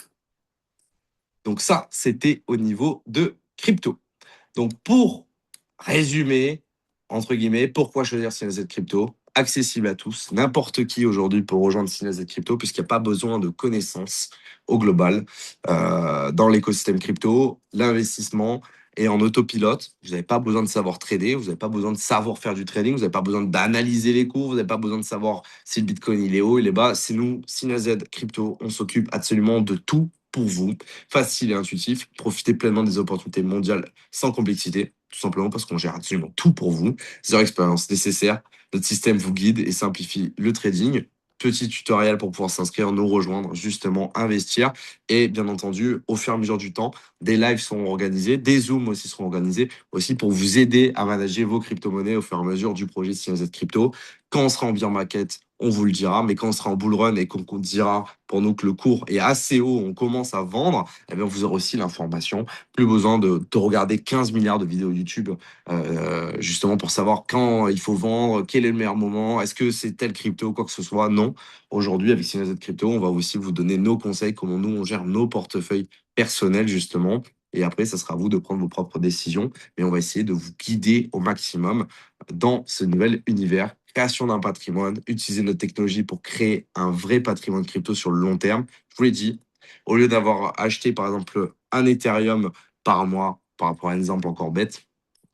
Donc ça, c'était au niveau de crypto. Donc pour résumer, entre guillemets, pourquoi choisir CNZ Crypto? Accessible à tous, n'importe qui aujourd'hui peut rejoindre CNZ Crypto puisqu'il n'y a pas besoin de connaissances au global dans l'écosystème crypto. L'investissement est en autopilote. Vous n'avez pas besoin de savoir trader, vous n'avez pas besoin de savoir faire du trading, vous n'avez pas besoin d'analyser les cours, vous n'avez pas besoin de savoir si le Bitcoin il est haut, il est bas. C'est nous, CNZ Crypto, on s'occupe absolument de tout pour vous, facile et intuitif. Profitez pleinement des opportunités mondiales sans complexité, tout simplement parce qu'on gère absolument tout pour vous. Zéro expérience nécessaire. Notre système vous guide et simplifie le trading. Petit tutoriel pour pouvoir s'inscrire, nous rejoindre, justement, investir. Et bien entendu, au fur et à mesure du temps, des lives seront organisés, des zooms aussi seront organisés, aussi pour vous aider à manager vos crypto-monnaies au fur et à mesure du projet CNZ Crypto. Quand on sera en bear market, on vous le dira, mais quand on sera en bull run et qu'on dira pour nous que le cours est assez haut, on commence à vendre, eh bien vous aurez aussi l'information. Plus besoin de regarder 15 milliards de vidéos YouTube justement pour savoir quand il faut vendre, quel est le meilleur moment, est-ce que c'est tel crypto, quoi que ce soit. Non. Aujourd'hui, avec CNZ Crypto, on va aussi vous donner nos conseils, comment nous, on gère nos portefeuilles personnels, justement. Et après, ça sera à vous de prendre vos propres décisions. Mais on va essayer de vous guider au maximum dans ce nouvel univers. Création d'un patrimoine, utiliser notre technologie pour créer un vrai patrimoine crypto sur le long terme. Je vous l'ai dit, au lieu d'avoir acheté, par exemple, un Ethereum par mois, par rapport à un exemple encore bête,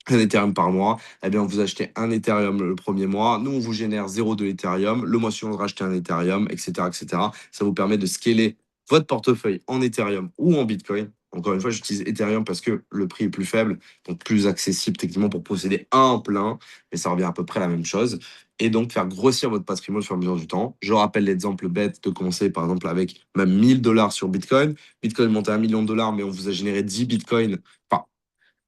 un Ethereum par mois, eh bien, vous achetez un Ethereum le premier mois. Nous, on vous génère 0,2 Ethereum. Le mois suivant, vous rachetez un Ethereum, etc., etc. Ça vous permet de scaler votre portefeuille en Ethereum ou en Bitcoin. Encore une fois, j'utilise Ethereum parce que le prix est plus faible, donc plus accessible techniquement pour posséder un plein, mais ça revient à peu près à la même chose. Et donc, faire grossir votre patrimoine au fur et à mesure du temps. Je rappelle l'exemple bête de commencer, par exemple, avec même 1000 dollars sur Bitcoin. Bitcoin monte à 1 million de dollars, mais on vous a généré 10 Bitcoins. Enfin,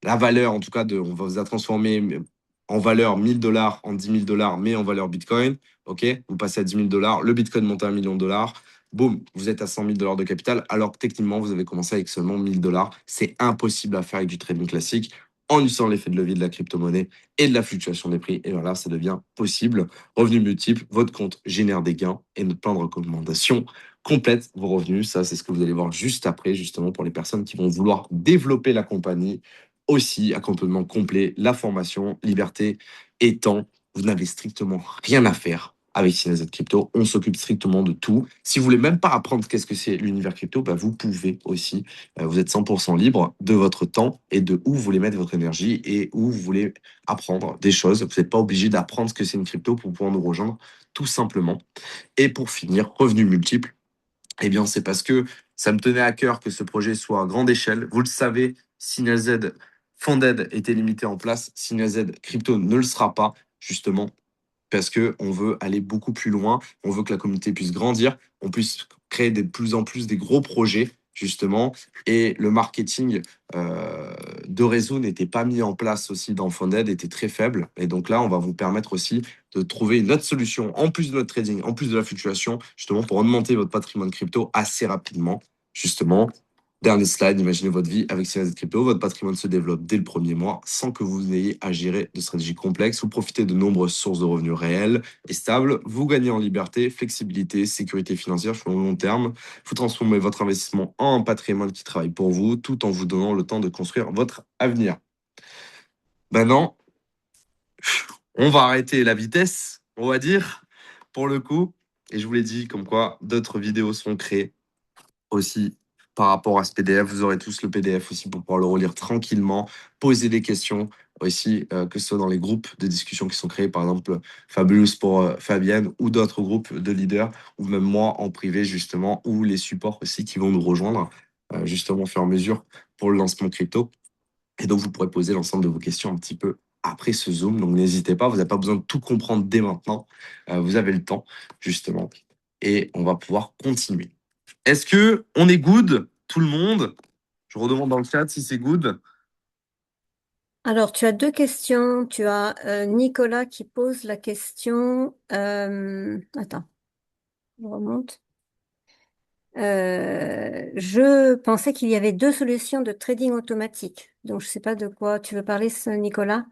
la valeur, en tout cas, on va vous a transformé en valeur 1000 dollars en 10 000 dollars, mais en valeur Bitcoin. OK? Vous passez à 10 000 dollars, le Bitcoin monte à 1 million de dollars. Boum, vous êtes à 100 000 dollars de capital, alors que techniquement, vous avez commencé avec seulement 1000 dollars. C'est impossible à faire avec du trading classique en utilisant l'effet de levier de la crypto-monnaie et de la fluctuation des prix. Et voilà, ça devient possible. Revenus multiples, votre compte génère des gains et notre plan de recommandation complète vos revenus. Ça, c'est ce que vous allez voir juste après, justement, pour les personnes qui vont vouloir développer la compagnie aussi, accompagnement complet, la formation, liberté et temps. Vous n'avez strictement rien à faire avec CNZ Crypto. On s'occupe strictement de tout. Si vous voulez même pas apprendre qu'est-ce que c'est l'univers crypto, bah vous pouvez aussi. Vous êtes 100% libre de votre temps et de où vous voulez mettre votre énergie et où vous voulez apprendre des choses. Vous n'êtes pas obligé d'apprendre ce que c'est une crypto pour pouvoir nous rejoindre, tout simplement. Et pour finir, revenus multiples. Eh bien, c'est parce que ça me tenait à cœur que ce projet soit à grande échelle. Vous le savez, Signal Z Funded était limité en place. Signal Z Crypto ne le sera pas, justement, parce qu'on veut aller beaucoup plus loin. On veut que la communauté puisse grandir. On puisse créer de plus en plus des gros projets, justement. Et le marketing de réseau n'était pas mis en place aussi dans Funded, était très faible. Et donc là, on va vous permettre aussi de trouver une autre solution, en plus de notre trading, en plus de la fluctuation, justement, pour augmenter votre patrimoine crypto assez rapidement, justement. Dernier slide, imaginez votre vie avec CNZ Crypto. Votre patrimoine se développe dès le premier mois sans que vous n'ayez à gérer de stratégies complexes. Vous profitez de nombreuses sources de revenus réelles et stables. Vous gagnez en liberté, flexibilité, sécurité financière sur le long terme. Vous transformez votre investissement en un patrimoine qui travaille pour vous tout en vous donnant le temps de construire votre avenir. Maintenant, on va arrêter la vitesse, on va dire, pour le coup. Et je vous l'ai dit, comme quoi d'autres vidéos sont créées aussi par rapport à ce PDF. Vous aurez tous le PDF aussi pour pouvoir le relire tranquillement, poser des questions aussi, que ce soit dans les groupes de discussion qui sont créés, par exemple Fabulous pour Fabienne ou d'autres groupes de leaders, ou même moi en privé justement, ou les supports aussi qui vont nous rejoindre justement au fur et à mesure pour le lancement crypto. Et donc vous pourrez poser l'ensemble de vos questions un petit peu après ce Zoom. Donc n'hésitez pas, vous n'avez pas besoin de tout comprendre dès maintenant. Vous avez le temps justement et on va pouvoir continuer. Est-ce que on est good, tout le monde? Je redemande dans le chat si c'est good. Alors, tu as deux questions. Tu as Nicolas qui pose la question. Attends, je remonte. Je pensais qu'il y avait deux solutions de trading automatique. Donc, je ne sais pas de quoi tu veux parler, Nicolas.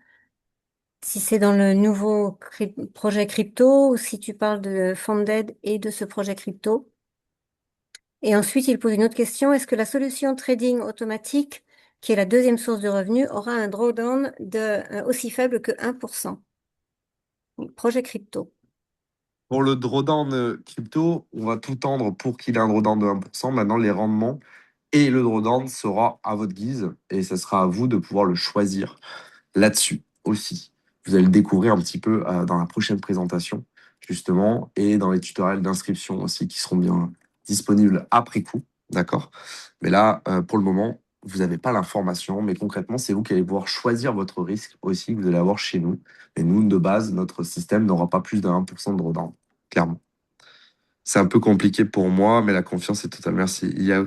Si c'est dans le nouveau projet crypto ou si tu parles de Founded et de ce projet crypto. Et ensuite, il pose une autre question. Est-ce que la solution trading automatique, qui est la deuxième source de revenus, aura un drawdown aussi faible que 1%? Donc, projet crypto. Pour le drawdown crypto, on va tout tendre pour qu'il ait un drawdown de 1%. Maintenant, les rendements et le drawdown sera à votre guise et ce sera à vous de pouvoir le choisir là-dessus aussi. Vous allez le découvrir un petit peu dans la prochaine présentation, justement, et dans les tutoriels d'inscription aussi qui seront bien disponibles après coup, d'accord? Mais là, pour le moment, vous n'avez pas l'information, mais concrètement, c'est vous qui allez pouvoir choisir votre risque aussi que vous allez avoir chez nous. Et nous, de base, notre système n'aura pas plus de 1% de drawdown, clairement. C'est un peu compliqué pour moi, mais la confiance est totale. Merci. Il y a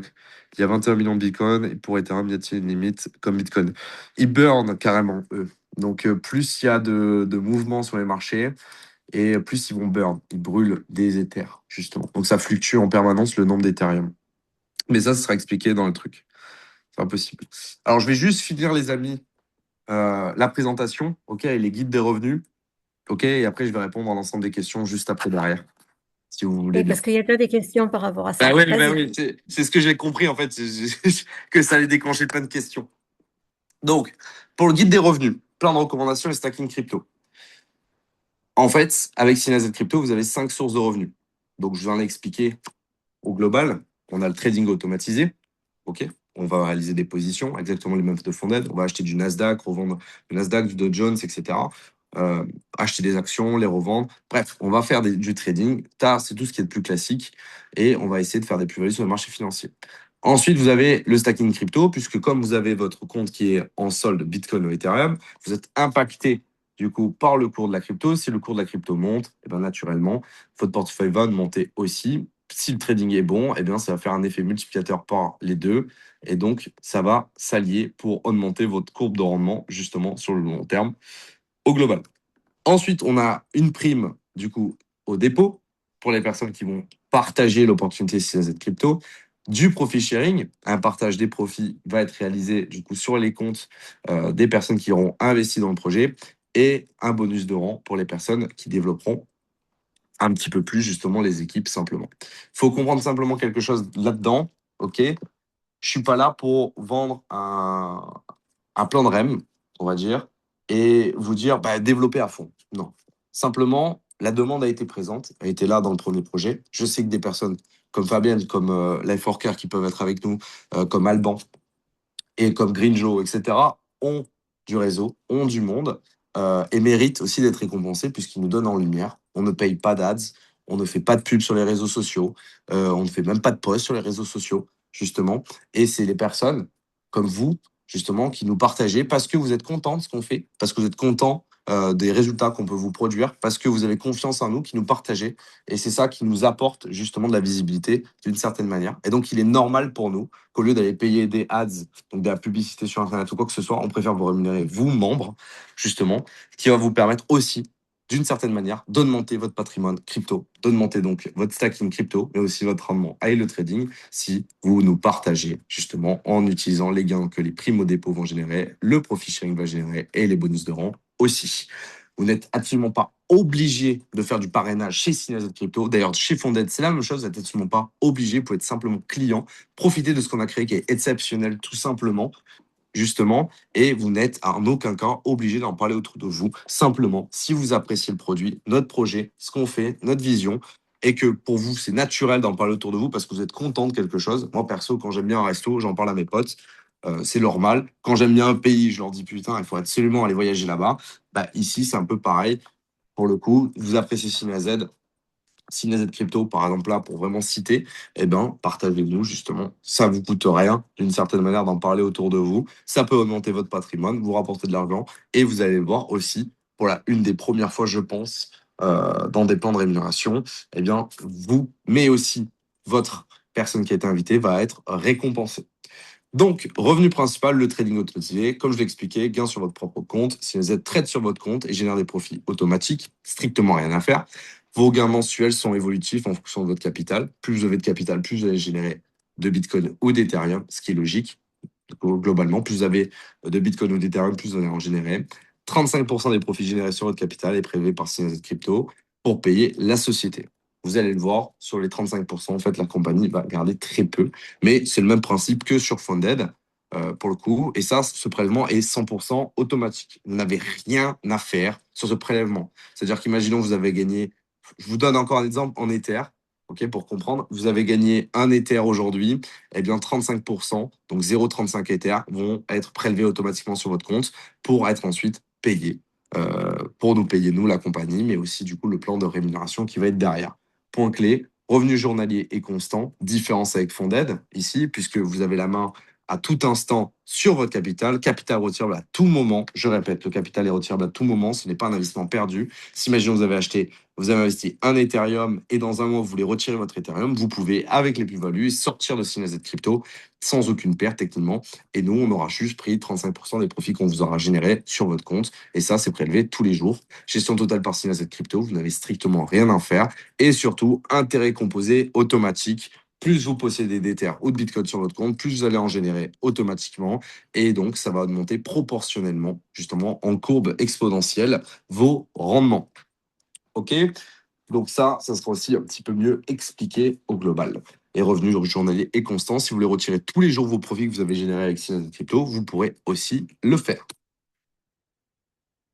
21 millions de Bitcoin et pour Ethereum, y a-t-il une limite comme Bitcoin? Ils burn carrément, eux. Donc, plus il y a de mouvements sur les marchés et plus ils vont burn. Ils brûlent des Ethers, justement. Donc, ça fluctue en permanence le nombre d'Ethereum. Mais ça sera expliqué dans le truc. C'est impossible. Alors, je vais juste finir, les amis, la présentation, OK, et les guides des revenus, OK, et après, je vais répondre à l'ensemble des questions juste après derrière, si vous voulez Et bien. parce qu'il y a pas des questions par rapport à Bah ça. oui, bah Vas-y. oui, c'est ce que j'ai compris en fait, que ça allait déclencher plein de questions. Donc, pour le guide des revenus, plein de recommandations et stacking crypto. En fait, avec Synazen Crypto, vous avez 5 sources de revenus. Donc, je vous en ai expliqué au global. On a le trading automatisé. OK. On va réaliser des positions, exactement les mêmes de Fonded. On va acheter du Nasdaq, revendre du Nasdaq, du Dow Jones, etc. Euh, Acheter des actions, les revendre. Bref, on va faire du trading. Tard, c'est tout ce qui est le plus classique. Et on va essayer de faire des plus-values sur le marché financier. Ensuite, vous avez le stacking crypto, puisque comme vous avez votre compte qui est en solde Bitcoin ou Ethereum, vous êtes impacté du coup par le cours de la crypto. Si le cours de la crypto monte, et bien naturellement, votre portefeuille va monter aussi. Si le trading est bon, et bien ça va faire un effet multiplicateur par les deux. Et donc, ça va s'allier pour augmenter votre courbe de rendement, justement, sur le long terme, au global. Ensuite, on a une prime, du coup, au dépôt, pour les personnes qui vont partager l'opportunité CZ Crypto. Du profit sharing, un partage des profits va être réalisé, du coup, sur les comptes des personnes qui auront investi dans le projet. Et un bonus de rang pour les personnes qui développeront un petit peu plus, justement, les équipes, simplement. Il faut comprendre simplement quelque chose là-dedans, OK? Je suis pas là pour vendre un plan de REM, on va dire, et vous dire bah, développer à fond. Non. Simplement, la demande a été présente, a été là dans le premier projet. Je sais que des personnes comme Fabienne, comme Lifeworker qui peuvent être avec nous, comme Alban et comme Green Joe, etc., ont du réseau, ont du monde et méritent aussi d'être récompensés puisqu'ils nous donnent en lumière. On ne paye pas d'ads, on ne fait pas de pub sur les réseaux sociaux, on ne fait même pas de posts sur les réseaux sociaux, justement. Et c'est les personnes comme vous, justement, qui nous partagez parce que vous êtes contents de ce qu'on fait, parce que vous êtes contents des résultats qu'on peut vous produire, parce que vous avez confiance en nous, qui nous partagez. Et c'est ça qui nous apporte justement de la visibilité d'une certaine manière. Et donc, il est normal pour nous qu'au lieu d'aller payer des ads, donc de la publicité sur Internet ou quoi que ce soit, on préfère vous rémunérer, vous, membres, justement, qui va vous permettre aussi, d'une certaine manière, d'augmenter votre patrimoine crypto, d'augmenter donc votre stacking crypto, mais aussi votre rendement avec le trading, si vous nous partagez, justement, en utilisant les gains que les primes au dépôt vont générer, le profit sharing va générer et les bonus de rang aussi. Vous n'êtes absolument pas obligé de faire du parrainage chez Synazen Crypto. D'ailleurs, chez Fonded, c'est la même chose. Vous n'êtes absolument pas obligé. Vous pouvez être simplement client, profiter de ce qu'on a créé qui est exceptionnel, tout simplement, justement. Et vous n'êtes en aucun cas obligé d'en parler autour de vous. Simplement, si vous appréciez le produit, notre projet, ce qu'on fait, notre vision, et que pour vous, c'est naturel d'en parler autour de vous parce que vous êtes content de quelque chose. Moi, perso, quand j'aime bien un resto, j'en parle à mes potes. C'est normal. Quand j'aime bien un pays, je leur dis putain, il faut absolument aller voyager là-bas. Bah, ici, c'est un peu pareil. Pour le coup, vous appréciez Cinez, Cinez Crypto, par exemple, là, pour vraiment citer, eh ben, partagez-nous, justement. Ça vous coûte rien, d'une certaine manière, d'en parler autour de vous. Ça peut augmenter votre patrimoine, vous rapporter de l'argent, et vous allez le voir aussi, pour la une des premières fois, je pense, dans des plans de rémunération, eh bien, vous, mais aussi votre personne qui a été invitée, va être récompensée. Donc, revenu principal, le trading automatisé. Comme je l'expliquais, gain sur votre propre compte. Si vous êtes trade sur votre compte et génère des profits automatiques, strictement rien à faire. Vos gains mensuels sont évolutifs en fonction de votre capital. Plus vous avez de capital, plus vous allez générer de Bitcoin ou d'Ethereum, ce qui est logique. Globalement, plus vous avez de Bitcoin ou d'Ethereum, plus vous allez en générer. 35% des profits générés sur votre capital est prélevé par CNZ Crypto pour payer la société. Vous allez le voir, sur les 35%, en fait, la compagnie va garder très peu. Mais c'est le même principe que sur Funded, pour le coup. Et ça, ce prélèvement est 100% automatique. Vous n'avez rien à faire sur ce prélèvement. C'est-à-dire qu'imaginons vous avez gagné, je vous donne encore un exemple en Ether, ok, pour comprendre, vous avez gagné un Ether aujourd'hui, eh bien 35%, donc 0,35 Ether, vont être prélevés automatiquement sur votre compte pour être ensuite payés, pour nous payer, nous, la compagnie, mais aussi du coup le plan de rémunération qui va être derrière. Point clé, revenu journalier et constant, différence avec Fonded ici, puisque vous avez la main à tout instant sur votre capital. Capital retirable à tout moment. Je répète, le capital est retirable à tout moment. Ce n'est pas un investissement perdu. Si, imaginons, vous avez investi un Ethereum et dans un mois, vous voulez retirer votre Ethereum, vous pouvez, avec les plus-values, sortir de Synaset Crypto sans aucune perte techniquement. Et nous, on aura juste pris 35% des profits qu'on vous aura générés sur votre compte. Et ça, c'est prélevé tous les jours. Gestion totale par Synaset Crypto, vous n'avez strictement rien à faire. Et surtout, intérêt composé automatique. Plus vous possédez d'Ether ou de Bitcoin sur votre compte, plus vous allez en générer automatiquement. Et donc, ça va augmenter proportionnellement, justement, en courbe exponentielle, vos rendements. OK? Donc ça sera aussi un petit peu mieux expliqué au global. Et revenu journalier et constant, si vous voulez retirer tous les jours vos profits que vous avez générés avec Synaset Crypto, vous pourrez aussi le faire.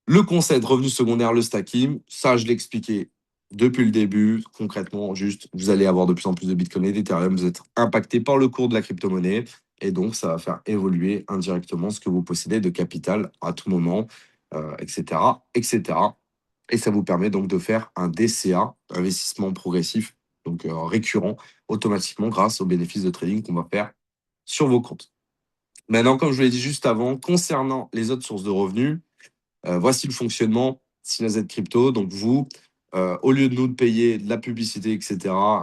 Le concept de revenu secondaire, le stacking, ça, je l'ai expliqué depuis le début. Concrètement, juste, vous allez avoir de plus en plus de Bitcoin et d'Ethereum. Vous êtes impacté par le cours de la crypto-monnaie. Et donc, ça va faire évoluer indirectement ce que vous possédez de capital à tout moment, etc., etc. Et ça vous permet donc de faire un DCA, investissement progressif, donc récurrent, automatiquement grâce aux bénéfices de trading qu'on va faire sur vos comptes. Maintenant, comme je vous l'ai dit juste avant, concernant les autres sources de revenus, voici le fonctionnement Synaset Crypto. Donc vous, au lieu de nous de payer de la publicité, etc.,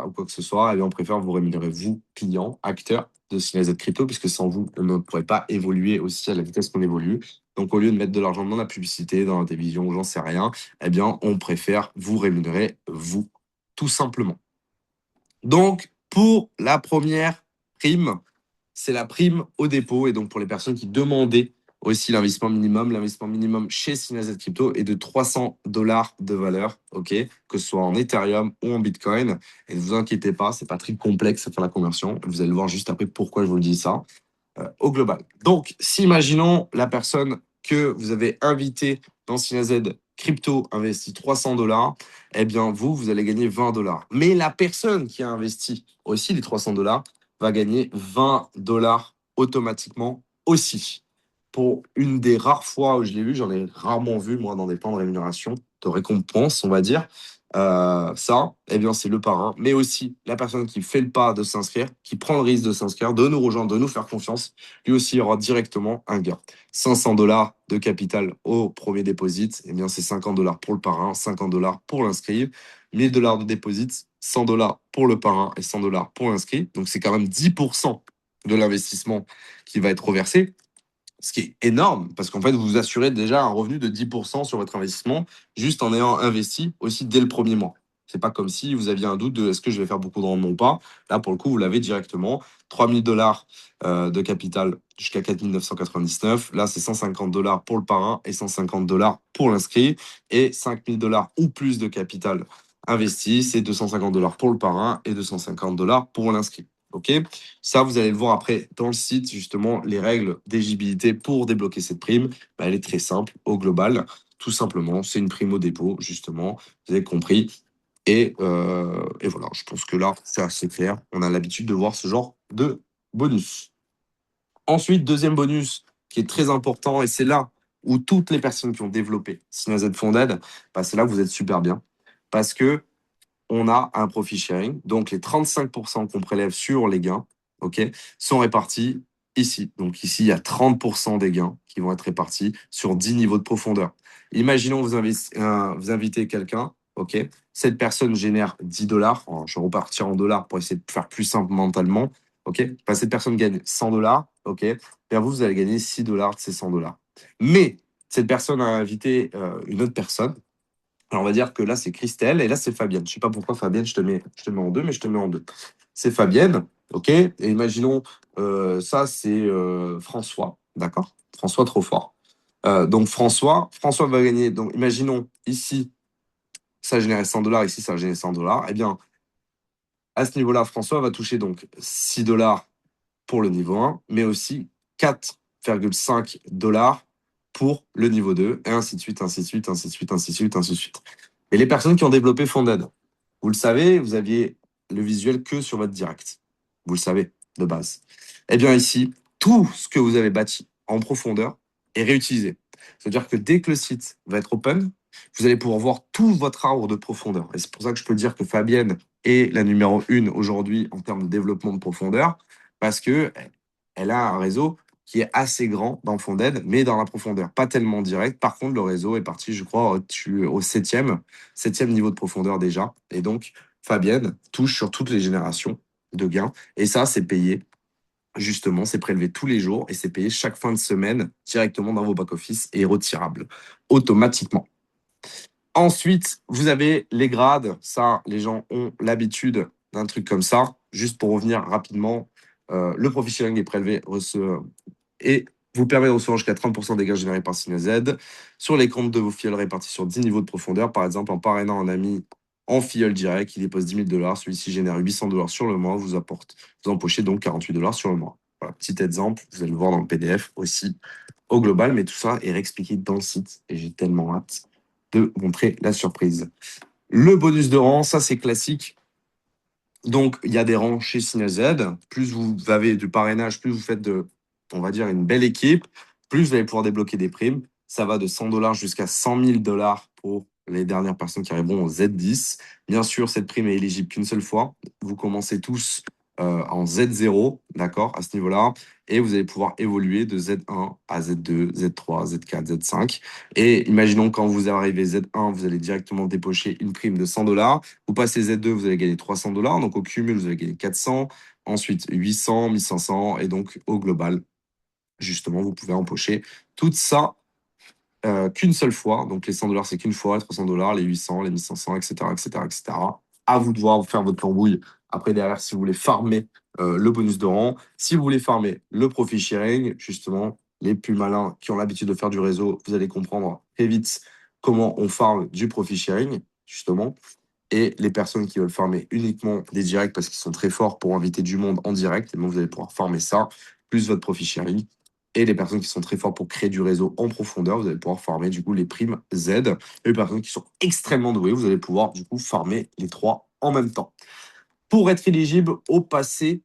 ou quoi que ce soit, eh bien, on préfère vous rémunérer, vous, clients, acteurs de Synaset Crypto, puisque sans vous, on ne pourrait pas évoluer aussi à la vitesse qu'on évolue. Donc au lieu de mettre de l'argent dans la publicité, dans la télévision, ou j'en sais rien, eh bien, on préfère vous rémunérer, vous, tout simplement. Donc, pour la première prime, c'est la prime au dépôt. Et donc, pour les personnes qui demandaient aussi l'investissement minimum chez Synaset Crypto est de 300 dollars de valeur, ok, que ce soit en Ethereum ou en Bitcoin. Et ne vous inquiétez pas, c'est pas très complexe à faire la conversion. Vous allez voir juste après pourquoi je vous dis ça au global. Donc, si imaginons la personne que vous avez invitée dans Synaset Crypto investit 300 dollars, eh bien, vous allez gagner 20 dollars. Mais la personne qui a investi aussi les 300 dollars va gagner 20 dollars automatiquement aussi. Pour une des rares fois où je l'ai vu, j'en ai rarement vu, moi, dans des plans de rémunération, de récompense, on va dire. Ça, eh bien, c'est le parrain, mais aussi la personne qui fait le pas de s'inscrire, qui prend le risque de s'inscrire, de nous rejoindre, de nous faire confiance, lui aussi aura directement un gain. 500 dollars de capital au premier dépôt, eh bien, c'est 50 dollars pour le parrain, 50 dollars pour l'inscrit, 1000 dollars de dépôt, 100 dollars pour le parrain et 100 dollars pour l'inscrit. Donc, c'est quand même 10% de l'investissement qui va être reversé. Ce qui est énorme, parce qu'en fait, vous vous assurez déjà un revenu de 10% sur votre investissement, juste en ayant investi aussi dès le premier mois. C'est pas comme si vous aviez un doute de est-ce que je vais faire beaucoup de rendement ou pas. Là, pour le coup, vous l'avez directement. 3000 dollars de capital jusqu'à 4999. Là, c'est 150 dollars pour le parrain et 150 dollars pour l'inscrit. Et 5000 dollars ou plus de capital investi, c'est 250 dollars pour le parrain et 250 dollars pour l'inscrit. OK? Ça, vous allez le voir après dans le site, justement, les règles d'éligibilité pour débloquer cette prime. Bah, elle est très simple au global. Tout simplement, c'est une prime au dépôt, justement. Vous avez compris. Et voilà, je pense que là, c'est assez clair. On a l'habitude de voir ce genre de bonus. Ensuite, deuxième bonus qui est très important, et c'est là où toutes les personnes qui ont développé Synaset Funded, bah, c'est là que vous êtes super bien. Parce que on a un profit sharing. Donc, les 35% qu'on prélève sur les gains, ok, sont répartis ici. Donc, ici, il y a 30% des gains qui vont être répartis sur 10 niveaux de profondeur. Imaginons vous invitez quelqu'un, ok, cette personne génère 10 dollars. Je vais repartir en dollars pour essayer de faire plus simple mentalement. Ok, enfin, cette personne gagne 100 dollars, ok, et vous allez gagner 6 dollars de ces 100 dollars. Mais cette personne a invité une autre personne Alors, on va dire que là, c'est Christelle et là, c'est Fabienne. Je sais pas pourquoi Fabienne, je te mets en deux, mais je te mets en deux. C'est Fabienne, ok? Et imaginons, ça, c'est François, d'accord? François, trop fort. Donc, François va gagner. Donc, imaginons ici, ça a généré 100 dollars, ici, ça a généré 100 dollars. Eh bien, à ce niveau-là, François va toucher donc 6 dollars pour le niveau 1, mais aussi 4,5 dollars pour le niveau 2, et ainsi de suite, ainsi de suite, ainsi de suite, ainsi de suite, ainsi de suite. Et les personnes qui ont développé Fonded, vous le savez, vous aviez le visuel que sur votre direct. Vous le savez, de base. Eh bien ici, tout ce que vous avez bâti en profondeur est réutilisé. C'est-à-dire que dès que le site va être open, vous allez pouvoir voir tout votre arbre de profondeur. Et c'est pour ça que je peux dire que Fabienne est la numéro 1 aujourd'hui en termes de développement de profondeur, parce que elle a un réseau qui est assez grand dans Fonded, mais dans la profondeur, pas tellement direct. Par contre, le réseau est parti, je crois, au septième niveau de profondeur déjà. Et donc, Fabienne touche sur toutes les générations de gains. Et ça, c'est payé, justement, c'est prélevé tous les jours et c'est payé chaque fin de semaine directement dans vos back-office et retirable automatiquement. Ensuite, vous avez les grades. Ça, les gens ont l'habitude d'un truc comme ça. Juste pour revenir rapidement, le profit sharing est prélevé et vous permet de recevoir jusqu'à 30% des gains générés par Signe Z sur les comptes de vos filleuls répartis sur 10 niveaux de profondeur. Par exemple, en parrainant un ami en filleul direct qui dépose 10 000 dollars, celui-ci génère 800 dollars sur le mois, vous empochez donc 48 dollars sur le mois. Voilà, petit exemple, vous allez le voir dans le PDF aussi au global, mais tout ça est réexpliqué dans le site et j'ai tellement hâte de montrer la surprise. Le bonus de rang, ça c'est classique. Donc, il y a des rangs chez CineZ. Plus vous avez du parrainage, plus vous faites on va dire, une belle équipe, plus vous allez pouvoir débloquer des primes. Ça va de 100 dollars jusqu'à 100 000 dollars pour les dernières personnes qui arriveront au Z10. Bien sûr, cette prime est éligible qu'une seule fois. Vous commencez tous en Z0, d'accord, à ce niveau-là. Et vous allez pouvoir évoluer de Z1 à Z2, Z3, Z4, Z5. Et imaginons quand vous arrivez Z1, vous allez directement dépocher une prime de 100 dollars. Vous passez Z2, vous allez gagner 300 dollars. Donc au cumul, vous allez gagner 400. Ensuite, 800, 1500. Et donc au global, justement, vous pouvez empocher tout ça qu'une seule fois. Donc les 100 dollars, c'est qu'une fois. Les 300 dollars, les 800, les 1500, etc., etc., etc. À vous de voir, faire votre cambouille. Après, derrière, si vous voulez farmer le bonus de rang, si vous voulez farmer le profit sharing, justement, les plus malins qui ont l'habitude de faire du réseau, vous allez comprendre très vite comment on farme du profit sharing, justement. Et les personnes qui veulent farmer uniquement des directs parce qu'ils sont très forts pour inviter du monde en direct, et donc vous allez pouvoir farmer ça, plus votre profit sharing. Et les personnes qui sont très fortes pour créer du réseau en profondeur, vous allez pouvoir farmer du coup les primes Z. Et les personnes qui sont extrêmement douées, vous allez pouvoir du coup farmer les trois en même temps. Pour être éligible au passé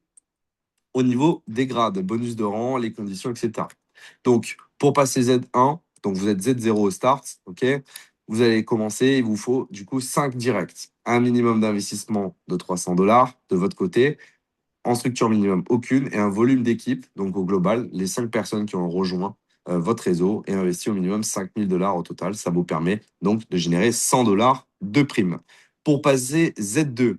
au niveau des grades, bonus de rang, les conditions, etc. Donc, pour passer Z1, donc vous êtes Z0 au start, ok, vous allez commencer, il vous faut du coup 5 directs. Un minimum d'investissement de 300 dollars de votre côté, en structure minimum aucune, et un volume d'équipe, donc au global, les 5 personnes qui ont rejoint votre réseau et investi au minimum 5 000 dollars au total. Ça vous permet donc de générer 100 dollars de prime. Pour passer Z2,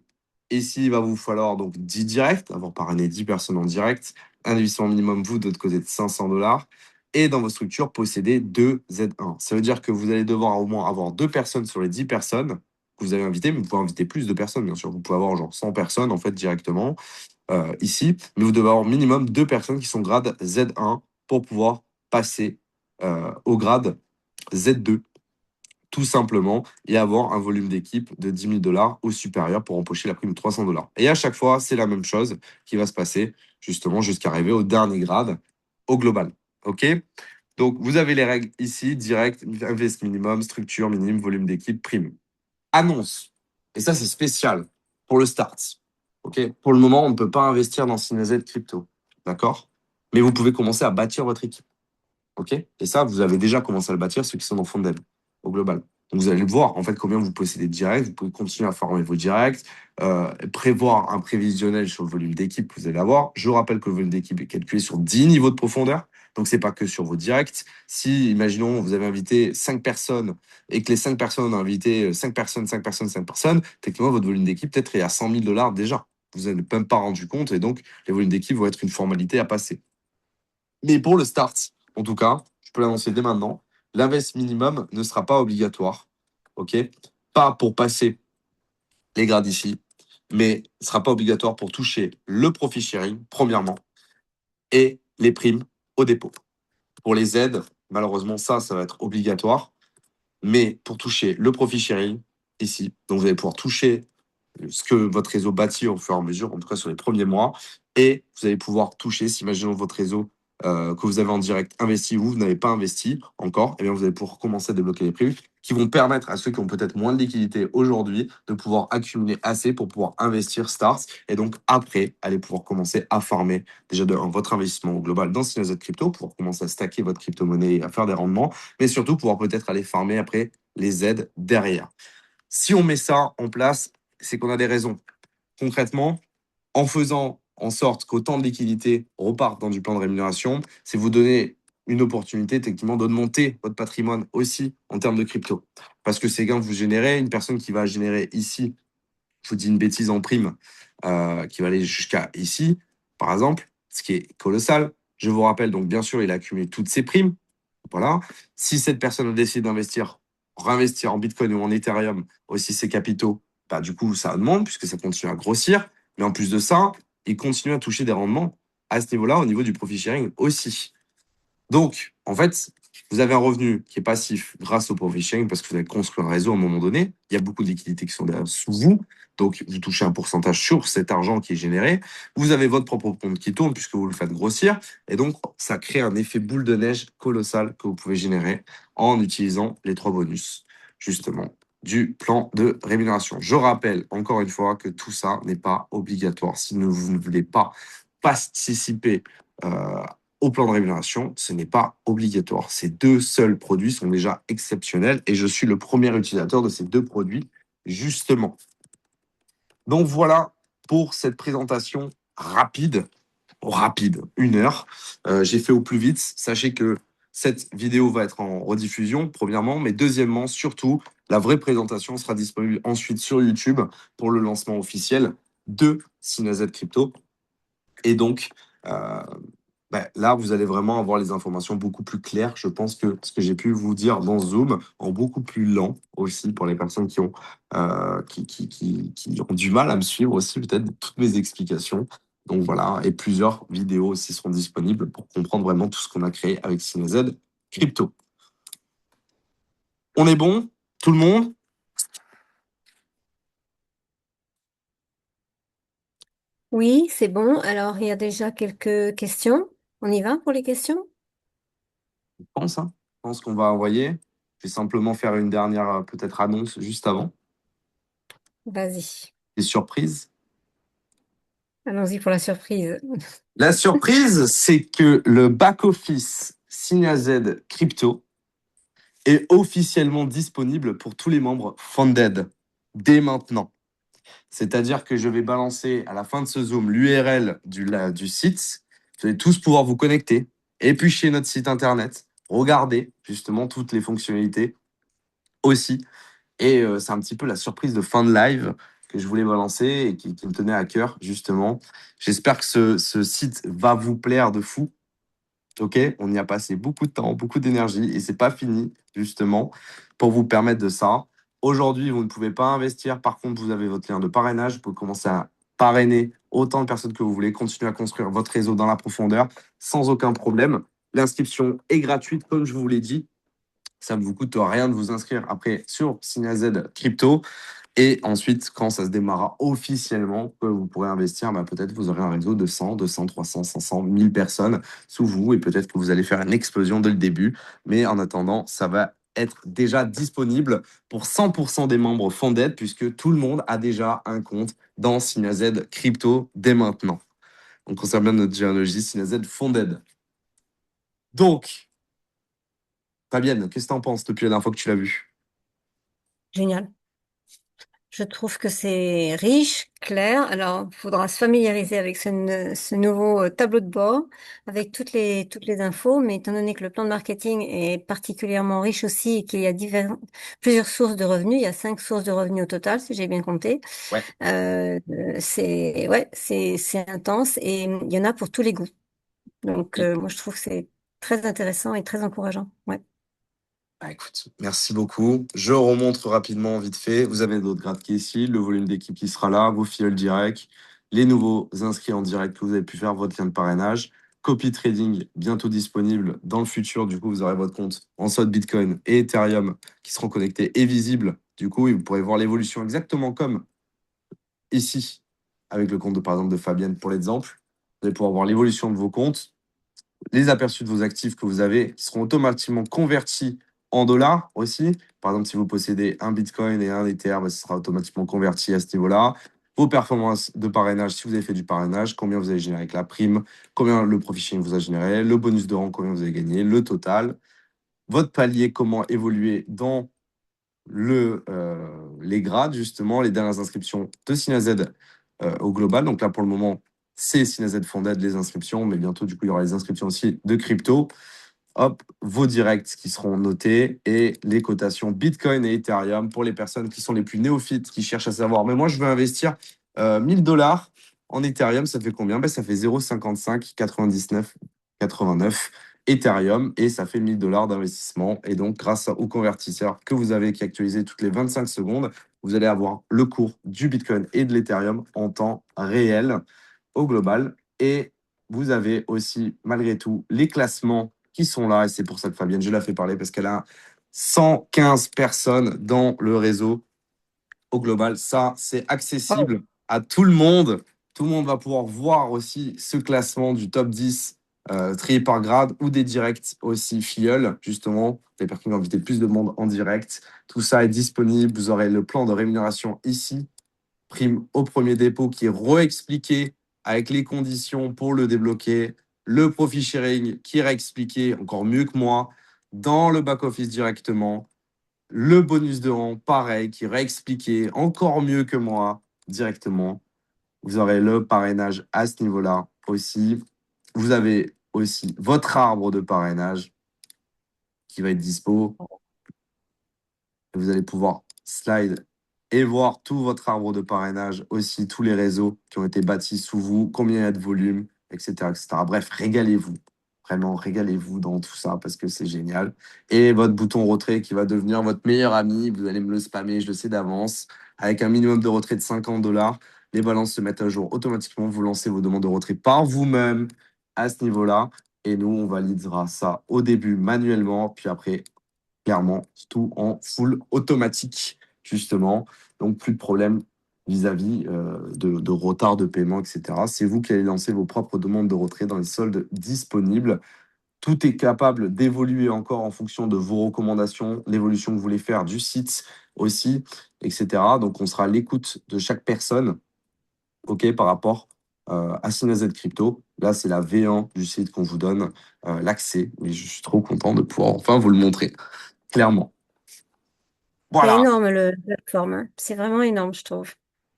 ici, il va vous falloir donc 10 directs, avoir parrainé 10 personnes en direct, un investissement minimum, vous, de votre côté, de 500 dollars, et dans vos structures, posséder 2 Z1. Ça veut dire que vous allez devoir au moins avoir 2 personnes sur les 10 personnes que vous avez invitées, mais vous pouvez inviter plus de personnes, bien sûr. Vous pouvez avoir genre 100 personnes, en fait, directement ici, mais vous devez avoir minimum 2 personnes qui sont grade Z1 pour pouvoir passer au grade Z2, tout simplement, et avoir un volume d'équipe de 10 000 dollars au supérieur pour empocher la prime de 300 dollars. Et à chaque fois, c'est la même chose qui va se passer, justement, jusqu'à arriver au dernier grade, au global. OK? Donc, vous avez les règles ici, direct, invest minimum, structure minimum, volume d'équipe, prime. Annonce. Et ça, c'est spécial pour le start. OK? Pour le moment, on ne peut pas investir dans CineZ Crypto. D'accord? Mais vous pouvez commencer à bâtir votre équipe. OK? Et ça, vous avez déjà commencé à le bâtir, ceux qui sont dans Fonded, au global. Donc, vous allez le voir, en fait, combien vous possédez de directs. Vous pouvez continuer à former vos directs, prévoir un prévisionnel sur le volume d'équipe que vous allez avoir. Je rappelle que le volume d'équipe est calculé sur 10 niveaux de profondeur. Donc, ce n'est pas que sur vos directs. Si, imaginons, vous avez invité 5 personnes et que les 5 personnes ont invité 5 personnes, 5 personnes, 5 personnes, techniquement, votre volume d'équipe peut-être est à 100 000 dollars déjà. Vous n'avez même pas rendu compte et donc les volumes d'équipe vont être une formalité à passer. Mais pour le start, en tout cas, je peux l'annoncer dès maintenant, l'invest minimum ne sera pas obligatoire. OK? pas pour passer les grades ici, mais ce ne sera pas obligatoire pour toucher le profit sharing, premièrement, et les primes au dépôt. Pour les aides, malheureusement, ça va être obligatoire. Mais pour toucher le profit sharing, ici, donc vous allez pouvoir toucher ce que votre réseau bâtit au fur et à mesure, en tout cas sur les premiers mois, et vous allez pouvoir toucher, si imaginons votre réseau que vous avez en direct investi ou vous n'avez pas investi encore, et bien vous allez pouvoir commencer à débloquer les primes qui vont permettre à ceux qui ont peut-être moins de liquidité aujourd'hui de pouvoir accumuler assez pour pouvoir investir Stars et donc après aller pouvoir commencer à farmer déjà votre investissement au global dans Synaza Crypto pour commencer à stacker votre crypto-monnaie et à faire des rendements, mais surtout pouvoir peut-être aller farmer après les aides derrière. Si on met ça en place, c'est qu'on a des raisons. Concrètement, en faisant en sorte qu'autant de liquidités repartent dans du plan de rémunération, c'est vous donner une opportunité techniquement d'augmenter votre patrimoine aussi en termes de crypto. Parce que ces gains que vous générez, une personne qui va générer ici, je vous dis une bêtise en prime, qui va aller jusqu'à ici, par exemple, ce qui est colossal. Je vous rappelle, donc bien sûr, il a accumulé toutes ses primes. Voilà. Si cette personne a décidé d'investir, réinvestir en Bitcoin ou en Ethereum aussi ses capitaux, bah, du coup, ça augmente puisque ça continue à grossir. Mais en plus de ça, il continue à toucher des rendements à ce niveau-là, au niveau du profit sharing aussi. Donc, en fait, vous avez un revenu qui est passif grâce au profit sharing parce que vous avez construit un réseau à un moment donné. Il y a beaucoup de liquidités qui sont derrière sous vous. Donc, vous touchez un pourcentage sur cet argent qui est généré. Vous avez votre propre compte qui tourne puisque vous le faites grossir. Et donc, ça crée un effet boule de neige colossal que vous pouvez générer en utilisant les trois bonus, justement, du plan de rémunération. Je rappelle encore une fois que tout ça n'est pas obligatoire. Si vous ne voulez pas participer au plan de rémunération, ce n'est pas obligatoire. Ces deux seuls produits sont déjà exceptionnels et je suis le premier utilisateur de ces deux produits, justement. Donc voilà pour cette présentation rapide. Rapide, 1 heure. J'ai fait au plus vite. Sachez que cette vidéo va être en rediffusion, premièrement, mais deuxièmement, surtout, la vraie présentation sera disponible ensuite sur YouTube pour le lancement officiel de Synaza Crypto. Et donc, euh, là, vous allez vraiment avoir les informations beaucoup plus claires. Je pense que ce que j'ai pu vous dire dans Zoom, en beaucoup plus lent aussi pour les personnes qui ont du mal à me suivre aussi, peut-être toutes mes explications. Donc voilà, et plusieurs vidéos aussi seront disponibles pour comprendre vraiment tout ce qu'on a créé avec CineZ Crypto. On est bon, tout le monde? Oui, c'est bon. Alors, il y a déjà quelques questions. On y va pour les questions? Je pense, hein. Je pense qu'on va envoyer. Je vais simplement faire une dernière peut-être annonce juste avant. Vas-y. Des surprises. Allons-y pour la surprise. La surprise, c'est que le back-office SignaZ Crypto est officiellement disponible pour tous les membres Funded dès maintenant. C'est-à-dire que je vais balancer à la fin de ce Zoom l'URL du site. Vous allez tous pouvoir vous connecter, éplucher notre site internet, regarder justement toutes les fonctionnalités aussi. Et c'est un petit peu la surprise de fin de live que je voulais balancer et qui me tenait à cœur, justement. J'espère que ce site va vous plaire de fou. Ok, on y a passé beaucoup de temps, beaucoup d'énergie et c'est pas fini justement pour vous permettre de ça. Aujourd'hui, vous ne pouvez pas investir. Par contre, vous avez votre lien de parrainage. Vous pouvez commencer à parrainer autant de personnes que vous voulez. Continuer à construire votre réseau dans la profondeur sans aucun problème. L'inscription est gratuite, comme je vous l'ai dit. Ça ne vous coûte rien de vous inscrire après sur SignaZ Crypto. Et ensuite, quand ça se démarrera officiellement, que vous pourrez investir, peut-être vous aurez un réseau de 100, 200, 300, 500, 1000 personnes sous vous et peut-être que vous allez faire une explosion dès le début. Mais en attendant, ça va être déjà disponible pour 100% des membres Funded puisque tout le monde a déjà un compte dans SignaZ Crypto dès maintenant. On conserve bien notre généalogie SignaZ Funded. Donc, Fabienne, qu'est-ce que tu en penses depuis la dernière fois que tu l'as vu? Génial. Je trouve que c'est riche, clair. Alors, il faudra se familiariser avec ce nouveau tableau de bord, avec toutes les infos. Mais étant donné que le plan de marketing est particulièrement riche aussi et qu'il y a plusieurs sources de revenus, il y a 5 sources de revenus au total, si j'ai bien compté. Ouais. C'est intense et il y en a pour tous les goûts. Donc, moi, je trouve que c'est très intéressant et très encourageant. Ouais. Bah, écoute, merci beaucoup. Je remontre rapidement, vite fait. Vous avez d'autres grades qui ici, le volume d'équipe qui sera là, vos filles direct, les nouveaux inscrits en direct que vous avez pu faire, votre lien de parrainage. Copy trading bientôt disponible dans le futur. Du coup, vous aurez votre compte en solde Bitcoin et Ethereum qui seront connectés et visibles. Du coup, et vous pourrez voir l'évolution exactement comme ici, avec le compte par exemple de Fabienne pour l'exemple. Vous allez pouvoir voir l'évolution de vos comptes, les aperçus de vos actifs que vous avez qui seront automatiquement convertis en dollars aussi. Par exemple, si vous possédez un Bitcoin et un Ether, bah, ce sera automatiquement converti à ce niveau-là. Vos performances de parrainage, si vous avez fait du parrainage, combien vous avez généré avec la prime, combien le profit sharing vous a généré, le bonus de rang, combien vous avez gagné, le total, votre palier, comment évoluer dans les grades, justement, les dernières inscriptions de Cinaz au global. Donc là, pour le moment, c'est Cinaz Fonded, les inscriptions, mais bientôt, du coup, il y aura les inscriptions aussi de crypto. Hop, vos directs qui seront notés et les cotations Bitcoin et Ethereum pour les personnes qui sont les plus néophytes, qui cherchent à savoir, mais moi, je veux investir 1000 $ en Ethereum, ça fait combien? Ben, ça fait 0,55, 99, 89 Ethereum et ça fait 1000 $ d'investissement. Et donc, grâce au convertisseur que vous avez qui est actualisé toutes les 25 secondes, vous allez avoir le cours du Bitcoin et de l'Ethereum en temps réel au global. Et vous avez aussi, malgré tout, les classements qui sont là. Et c'est pour ça que Fabienne, je la fais parler parce qu'elle a 115 personnes dans le réseau au global. Ça, c'est Wow. accessible à tout le monde. Tout le monde va pouvoir voir aussi ce classement du top 10 trié par grade ou des directs aussi filleuls, justement. Les personnes qui ont invité plus de monde en direct. Tout ça est disponible. Vous aurez le plan de rémunération ici. Prime au premier dépôt qui est réexpliqué avec les conditions pour le débloquer. Le profit sharing qui est réexpliqué encore mieux que moi dans le back-office directement. Le bonus de rang, pareil, qui est réexpliqué encore mieux que moi directement. Vous aurez le parrainage à ce niveau-là aussi. Vous avez aussi votre arbre de parrainage qui va être dispo. Vous allez pouvoir slide et voir tout votre arbre de parrainage, aussi tous les réseaux qui ont été bâtis sous vous, combien il y a de volume, etc., etc. Bref, régalez-vous. Vraiment, régalez-vous dans tout ça parce que c'est génial. Et votre bouton retrait qui va devenir votre meilleur ami. Vous allez me le spammer, je le sais d'avance. Avec un minimum de retrait de 50 $, les balances se mettent à jour automatiquement. Vous lancez vos demandes de retrait par vous-même à ce niveau-là. Et nous, on validera ça au début manuellement. Puis après, clairement, tout en full automatique, justement. Donc, plus de problème vis-à-vis de retard de paiement, etc. C'est vous qui allez lancer vos propres demandes de retrait dans les soldes disponibles. Tout est capable d'évoluer encore en fonction de vos recommandations, l'évolution que vous voulez faire du site aussi, etc. Donc, on sera à l'écoute de chaque personne, OK, par rapport à SynaZ Crypto. Là, c'est la V1 du site qu'on vous donne l'accès. Et je suis trop content de pouvoir enfin vous le montrer, clairement. C'est Voilà. énorme le la plateforme, hein. C'est vraiment énorme, je trouve.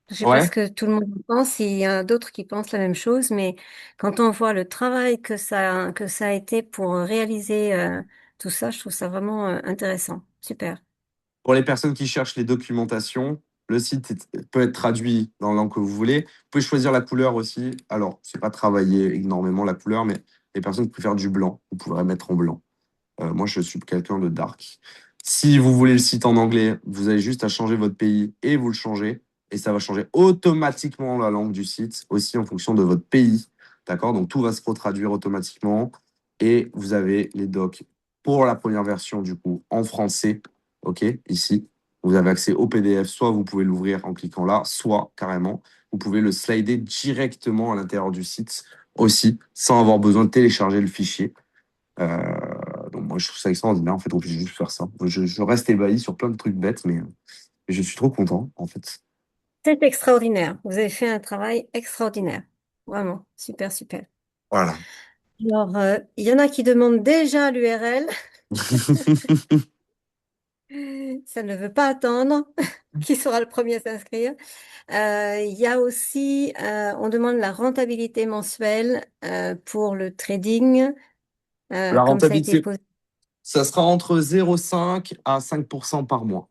Je sais pas ce Ouais. que tout le monde en pense, il y en a d'autres qui pensent la même chose, mais quand on voit le travail que ça a été pour réaliser tout ça, je trouve ça vraiment intéressant. Super. Pour les personnes qui cherchent les documentations, le site peut être traduit dans la langue que vous voulez. Vous pouvez choisir la couleur aussi. Alors, c'est pas travailler énormément la couleur, mais les personnes qui préfèrent du blanc, vous pourrez mettre en blanc. Moi, je suis quelqu'un de dark. Si vous voulez le site en anglais, vous avez juste à changer votre pays et vous le changez. Et ça va changer automatiquement la langue du site, aussi en fonction de votre pays. D'accord? Donc, tout va se retraduire automatiquement. Et vous avez les docs pour la première version, du coup, en français. OK? Ici, vous avez accès au PDF. Soit vous pouvez l'ouvrir en cliquant là, soit carrément, vous pouvez le slider directement à l'intérieur du site aussi, sans avoir besoin de télécharger le fichier. Donc moi, je trouve ça extraordinaire. En fait, on peut juste faire ça. Je reste ébahi sur plein de trucs bêtes, mais je suis trop content, en fait. C'est extraordinaire. Vous avez fait un travail extraordinaire. Vraiment, super, super. Voilà. Alors, il y en a qui demandent déjà l'URL. Ça ne veut pas attendre. Qui sera le premier à s'inscrire? Il y a aussi, on demande la rentabilité mensuelle pour le trading, La comme ça a été rentabilité, posé. ça sera entre 0,5 à 5% par mois.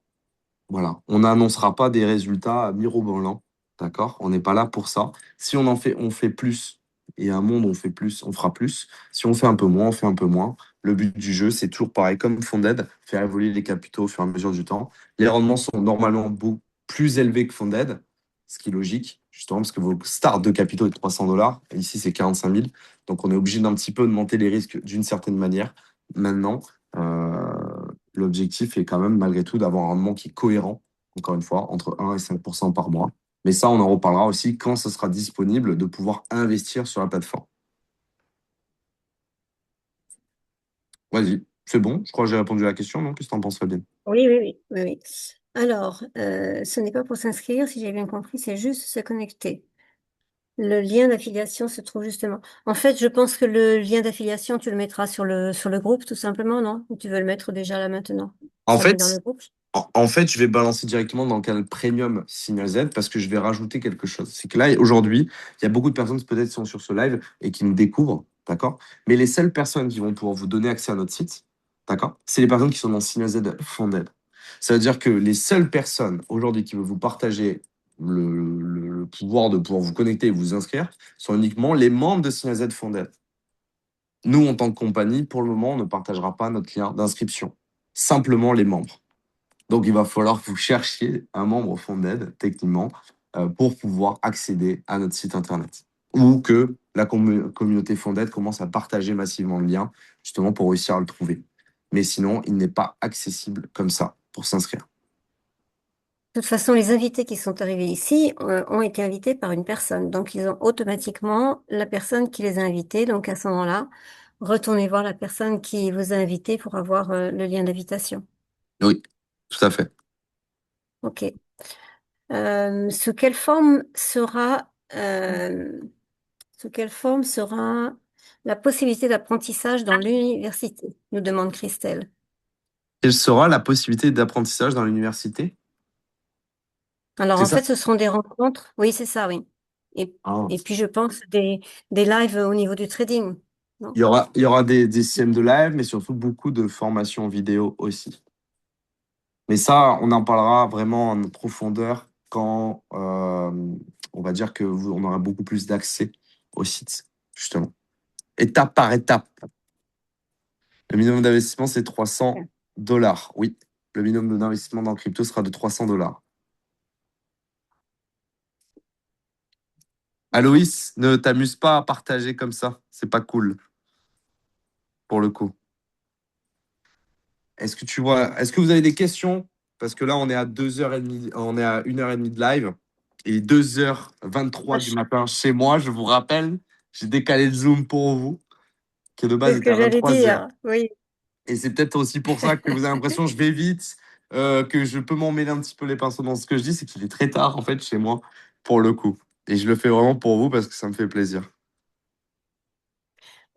Voilà. On n'annoncera pas des résultats mirobolants. D'accord? On n'est pas là pour ça. Si on en fait, on fait plus. Et un monde, on fait plus, on fera plus. Si on fait un peu moins, on fait un peu moins. Le but du jeu, c'est toujours pareil, comme Founded, faire évoluer les capitaux au fur et à mesure du temps. Les rendements sont normalement beaucoup plus élevés que Founded, ce qui est logique, justement, parce que vos start de capitaux est 300 $. Et ici, c'est 45 000. Donc, on est obligé d'un petit peu augmenter les risques d'une certaine manière. Maintenant, euh, l'objectif est quand même, malgré tout, d'avoir un rendement qui est cohérent, encore une fois, entre 1 et 5% par mois. Mais ça, on en reparlera aussi quand ce sera disponible de pouvoir investir sur la plateforme. Vas-y, c'est bon. Je crois que j'ai répondu à la question, non? Qu'est-ce que tu en penses, Fabien? Oui, oui, oui, oui, oui. Alors, ce n'est pas pour s'inscrire, si j'ai bien compris, c'est juste se connecter. Le lien d'affiliation se trouve justement. En fait, je pense que le lien d'affiliation, tu le mettras sur le groupe, tout simplement, non? Ou tu veux le mettre déjà là maintenant? En Ça le met fait, dans le groupe? en fait, je vais balancer directement dans le canal Premium Signal Z parce que je vais rajouter quelque chose. C'est que là, aujourd'hui, il y a beaucoup de personnes qui peut-être sont sur ce live et qui nous découvrent, d'accord? Mais les seules personnes qui vont pouvoir vous donner accès à notre site, d'accord? C'est les personnes qui sont dans Signal Z Founded. Ça veut dire que les seules personnes aujourd'hui qui veulent vous partager le pouvoir de pouvoir vous connecter et vous inscrire sont uniquement les membres de Signal Z Founded. Nous, en tant que compagnie, pour le moment, on ne partagera pas notre lien d'inscription. Simplement les membres. Donc, il va falloir que vous cherchiez un membre au fond d'aide, techniquement, pour pouvoir accéder à notre site internet. Ou que la communauté fond d'aide commence à partager massivement le lien, justement pour réussir à le trouver. Mais sinon, il n'est pas accessible comme ça pour s'inscrire. De toute façon, les invités qui sont arrivés ici ont été invités par une personne. Donc, ils ont automatiquement la personne qui les a invités. Donc, à ce moment-là, retournez voir la personne qui vous a invité pour avoir le lien d'invitation. Oui, tout à fait. OK. Sous quelle forme sous quelle forme sera la possibilité d'apprentissage dans l'université, nous demande Christelle. Quelle sera la possibilité d'apprentissage dans l'université? Alors, C'est en ça? fait, ce seront des rencontres. Oui, c'est ça, oui. Et, Ah. et puis, je pense des lives au niveau du trading. Non? Il y aura des systèmes de live, mais surtout beaucoup de formations vidéo aussi. Mais ça, on en parlera vraiment en profondeur quand on va dire que on aura beaucoup plus d'accès au site, justement. Étape par étape. Le minimum d'investissement, c'est 300 $. Oui, le minimum d'investissement dans le crypto sera de 300 $. Aloïs, ne t'amuse pas à partager comme ça. C'est pas cool, pour le coup. Est-ce que vous avez des questions? Parce que là, on est à 2h30, on est à 1h30 de live et 2h23 du matin chez moi. Je vous rappelle, j'ai décalé le Zoom pour vous, qui de C'est base ce était que à j'allais 23h. dire. Oui. Et c'est peut-être aussi pour ça que vous avez l'impression que je vais vite, que je peux m'en mêler un petit peu les pinceaux dans ce que je dis. C'est qu'il est très tard, en fait, chez moi, pour le coup. Et je le fais vraiment pour vous parce que ça me fait plaisir.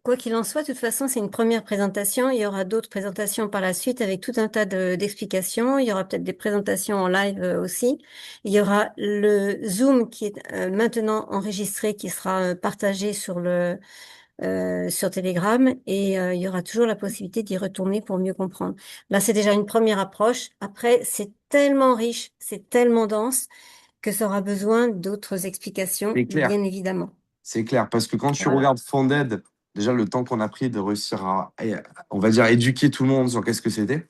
Quoi qu'il en soit, de toute façon, c'est une première présentation. Il y aura d'autres présentations par la suite avec tout un tas d'explications. Il y aura peut-être des présentations en live aussi. Il y aura le Zoom qui est maintenant enregistré, qui sera partagé sur Telegram et il y aura toujours la possibilité d'y retourner pour mieux comprendre. Là, c'est déjà une première approche. Après, c'est tellement riche, c'est tellement dense que ça aura besoin d'autres explications, C'est clair. bien évidemment. C'est clair, parce que quand tu Voilà. regardes Founded, déjà le temps qu'on a pris de réussir à, on va dire, éduquer tout le monde sur qu'est-ce que c'était,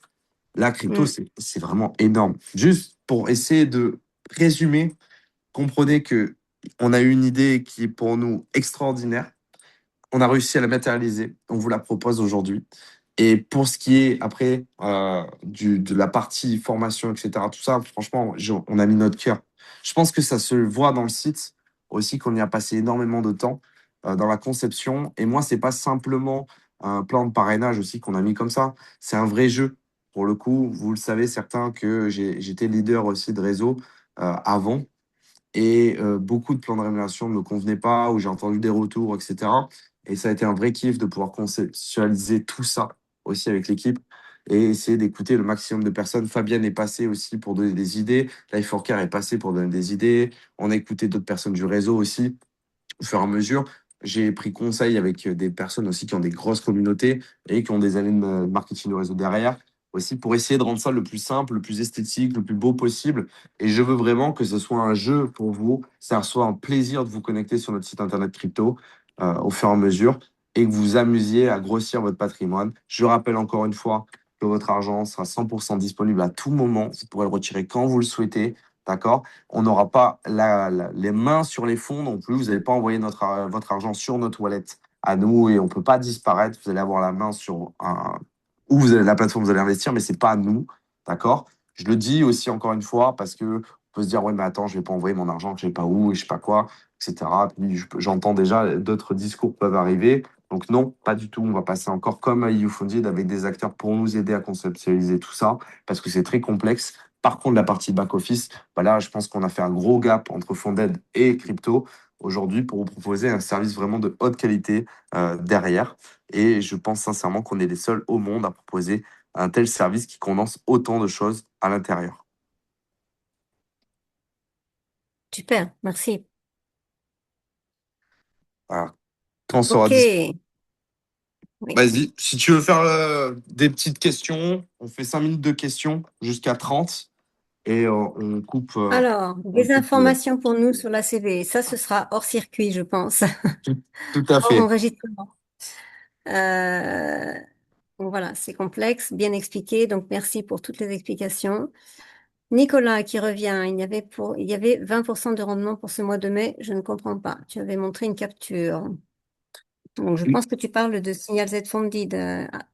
la crypto, Mm. c'est vraiment énorme. Juste pour essayer de résumer, comprenez que on a eu une idée qui est pour nous extraordinaire. On a réussi à la matérialiser. On vous la propose aujourd'hui. Et pour ce qui est après de la partie formation, etc., tout ça, franchement, on a mis notre cœur. Je pense que ça se voit dans le site aussi qu'on y a passé énormément de temps dans la conception. Et moi, c'est pas simplement un plan de parrainage aussi qu'on a mis comme ça. C'est un vrai jeu. Pour le coup, vous le savez, certains que j'étais leader aussi de réseau avant. Et beaucoup de plans de rémunération ne me convenaient pas, ou j'ai entendu des retours, etc. Et ça a été un vrai kiff de pouvoir conceptualiser tout ça aussi avec l'équipe et essayer d'écouter le maximum de personnes. Fabienne est passée aussi pour donner des idées. Life4Care est passé pour donner des idées. On a écouté d'autres personnes du réseau aussi au fur et à mesure. J'ai pris conseil avec des personnes aussi qui ont des grosses communautés et qui ont des années de marketing de réseau derrière aussi pour essayer de rendre ça le plus simple, le plus esthétique, le plus beau possible. Et je veux vraiment que ce soit un jeu pour vous, ça soit un plaisir de vous connecter sur notre site internet crypto. au fur et à mesure et que vous vous amusiez à grossir votre patrimoine. Je rappelle encore une fois que votre argent sera 100% disponible à tout moment. Vous pourrez le retirer quand vous le souhaitez. D'accord? On n'aura pas les mains sur les fonds non plus. Vous n'allez pas envoyer votre argent sur notre wallet à nous et on ne peut pas disparaître. Vous allez avoir la main sur où vous allez, la plateforme où vous allez investir, mais ce n'est pas à nous. D'accord? Je le dis aussi encore une fois parce que on peut se dire, ouais, mais attends, je ne vais pas envoyer mon argent, je ne sais pas où et je ne sais pas quoi, etc. Puis j'entends déjà d'autres discours peuvent arriver. Donc non, pas du tout. On va passer encore comme à YouFunded avec des acteurs pour nous aider à conceptualiser tout ça parce que c'est très complexe. Par contre, la partie back-office, bah là, je pense qu'on a fait un gros gap entre Funded et crypto aujourd'hui pour vous proposer un service vraiment de haute qualité derrière. Et je pense sincèrement qu'on est les seuls au monde à proposer un tel service qui condense autant de choses à l'intérieur. Super, merci. Voilà. Quand on sera Ok, disponible. oui. Vas-y, si tu veux faire des petites questions, on fait 5 minutes de questions jusqu'à 30 et Alors, on des coupe informations pour nous sur la CB. Ça, ce sera hors circuit, je pense, tout, tout à hors fait. enregistrement. Euh, donc voilà, c'est complexe, bien expliqué. Donc, merci pour toutes les explications. Nicolas qui revient, il y avait 20% de rendement pour ce mois de mai. Je ne comprends pas. Tu avais montré une capture. Donc, je pense que tu parles de Signal Z Funded,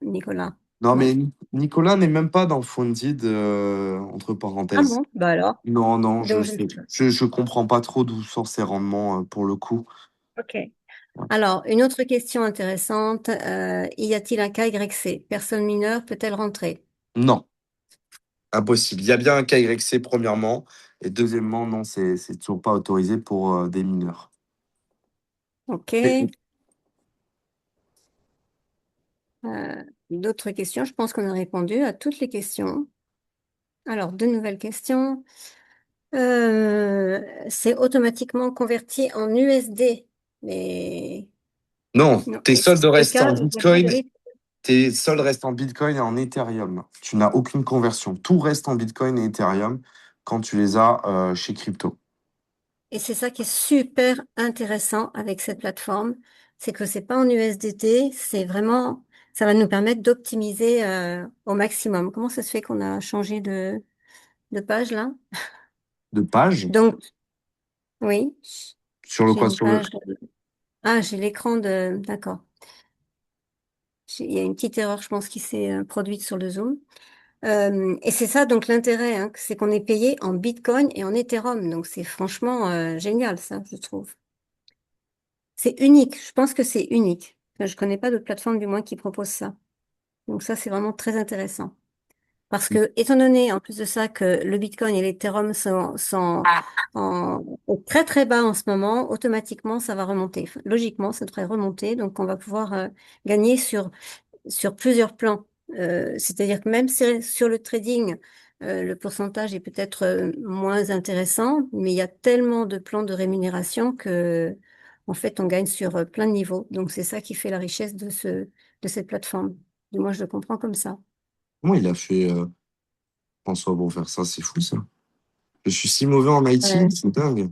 Nicolas. Non, Non? mais Nicolas n'est même pas dans Funded, entre Ah parenthèses. bon? Bah alors. Non, non, Donc, je ne sais pas. je comprends pas trop d'où sortent ces rendements pour le coup. OK. Alors, une autre question intéressante. Y a-t-il un cas YC? Personne mineure peut-elle rentrer? Non, impossible. Il y a bien un KYC premièrement, et deuxièmement, non, c'est toujours pas autorisé pour des mineurs. Et- OK. D'autres questions? Je pense qu'on a répondu à toutes les questions. Alors, de nouvelles questions. C'est automatiquement converti en USD. Mais Non, non. tes Et si soldes c'est le restent cas, en il n'y a pas de Bitcoin. risque. Tes soldes restent en Bitcoin et en Ethereum. Tu n'as aucune conversion. Tout reste en Bitcoin et Ethereum quand tu les as chez crypto. Et c'est ça qui est super intéressant avec cette plateforme, c'est que c'est pas en USDT, c'est vraiment, ça va nous permettre d'optimiser au maximum. Comment ça se fait qu'on a changé de page là? De page Donc, oui, sur le j'ai quoi? une Sur le... page. Ah, j'ai l'écran de. D'accord. Il y a une petite erreur, je pense, qui s'est produite sur le Zoom. Et c'est ça, donc l'intérêt, hein, c'est qu'on est payé en Bitcoin et en Ethereum. Donc c'est franchement génial, ça, je trouve. C'est unique. Je pense que c'est unique. Enfin, je connais pas d'autres plateformes, du moins, qui proposent ça. Donc ça, c'est vraiment très intéressant. Parce que, étant donné, en plus de ça, que le Bitcoin et l'Ethereum sont au très très bas en ce moment, automatiquement, ça va remonter. Enfin, logiquement, ça devrait remonter. Donc, on va pouvoir gagner sur plusieurs plans. C'est-à-dire que même si sur le trading, le pourcentage est peut-être moins intéressant, mais il y a tellement de plans de rémunération que, en fait, on gagne sur plein de niveaux. Donc, c'est ça qui fait la richesse de cette plateforme. Du moins, je le comprends comme ça. Comment il a fait François pour faire ça? C'est fou ça. Je suis si mauvais en IT, Euh, c'est dingue.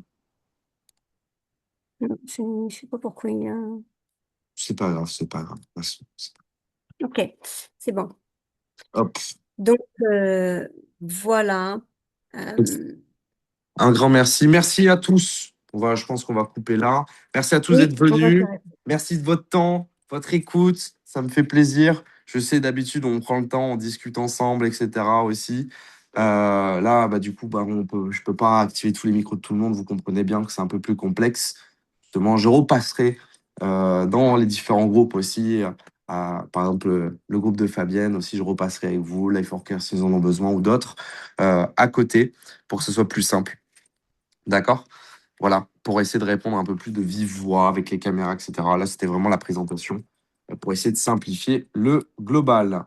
je sais pas pourquoi il y a... C'est pas grave, c'est pas grave. Ok, c'est bon. Hop. Donc, voilà. Euh, Un grand merci. Merci à tous. Je pense qu'on va couper là. Merci à tous d'être oui, on va venus. s'arrêter. Merci de votre temps, votre écoute. Ça me fait plaisir. Je sais, d'habitude, on prend le temps, on discute ensemble, etc. aussi. Là, bah, du coup, bah, je peux pas activer tous les micros de tout le monde. Vous comprenez bien que c'est un peu plus complexe. Justement, je repasserai dans les différents groupes aussi. Par exemple, le groupe de Fabienne aussi, je repasserai avec vous, Life Workers s'ils en ont besoin ou d'autres à côté pour que ce soit plus simple. D'accord? Voilà, pour essayer de répondre un peu plus de vive voix avec les caméras, etc. Là, c'était vraiment la présentation pour essayer de simplifier le global.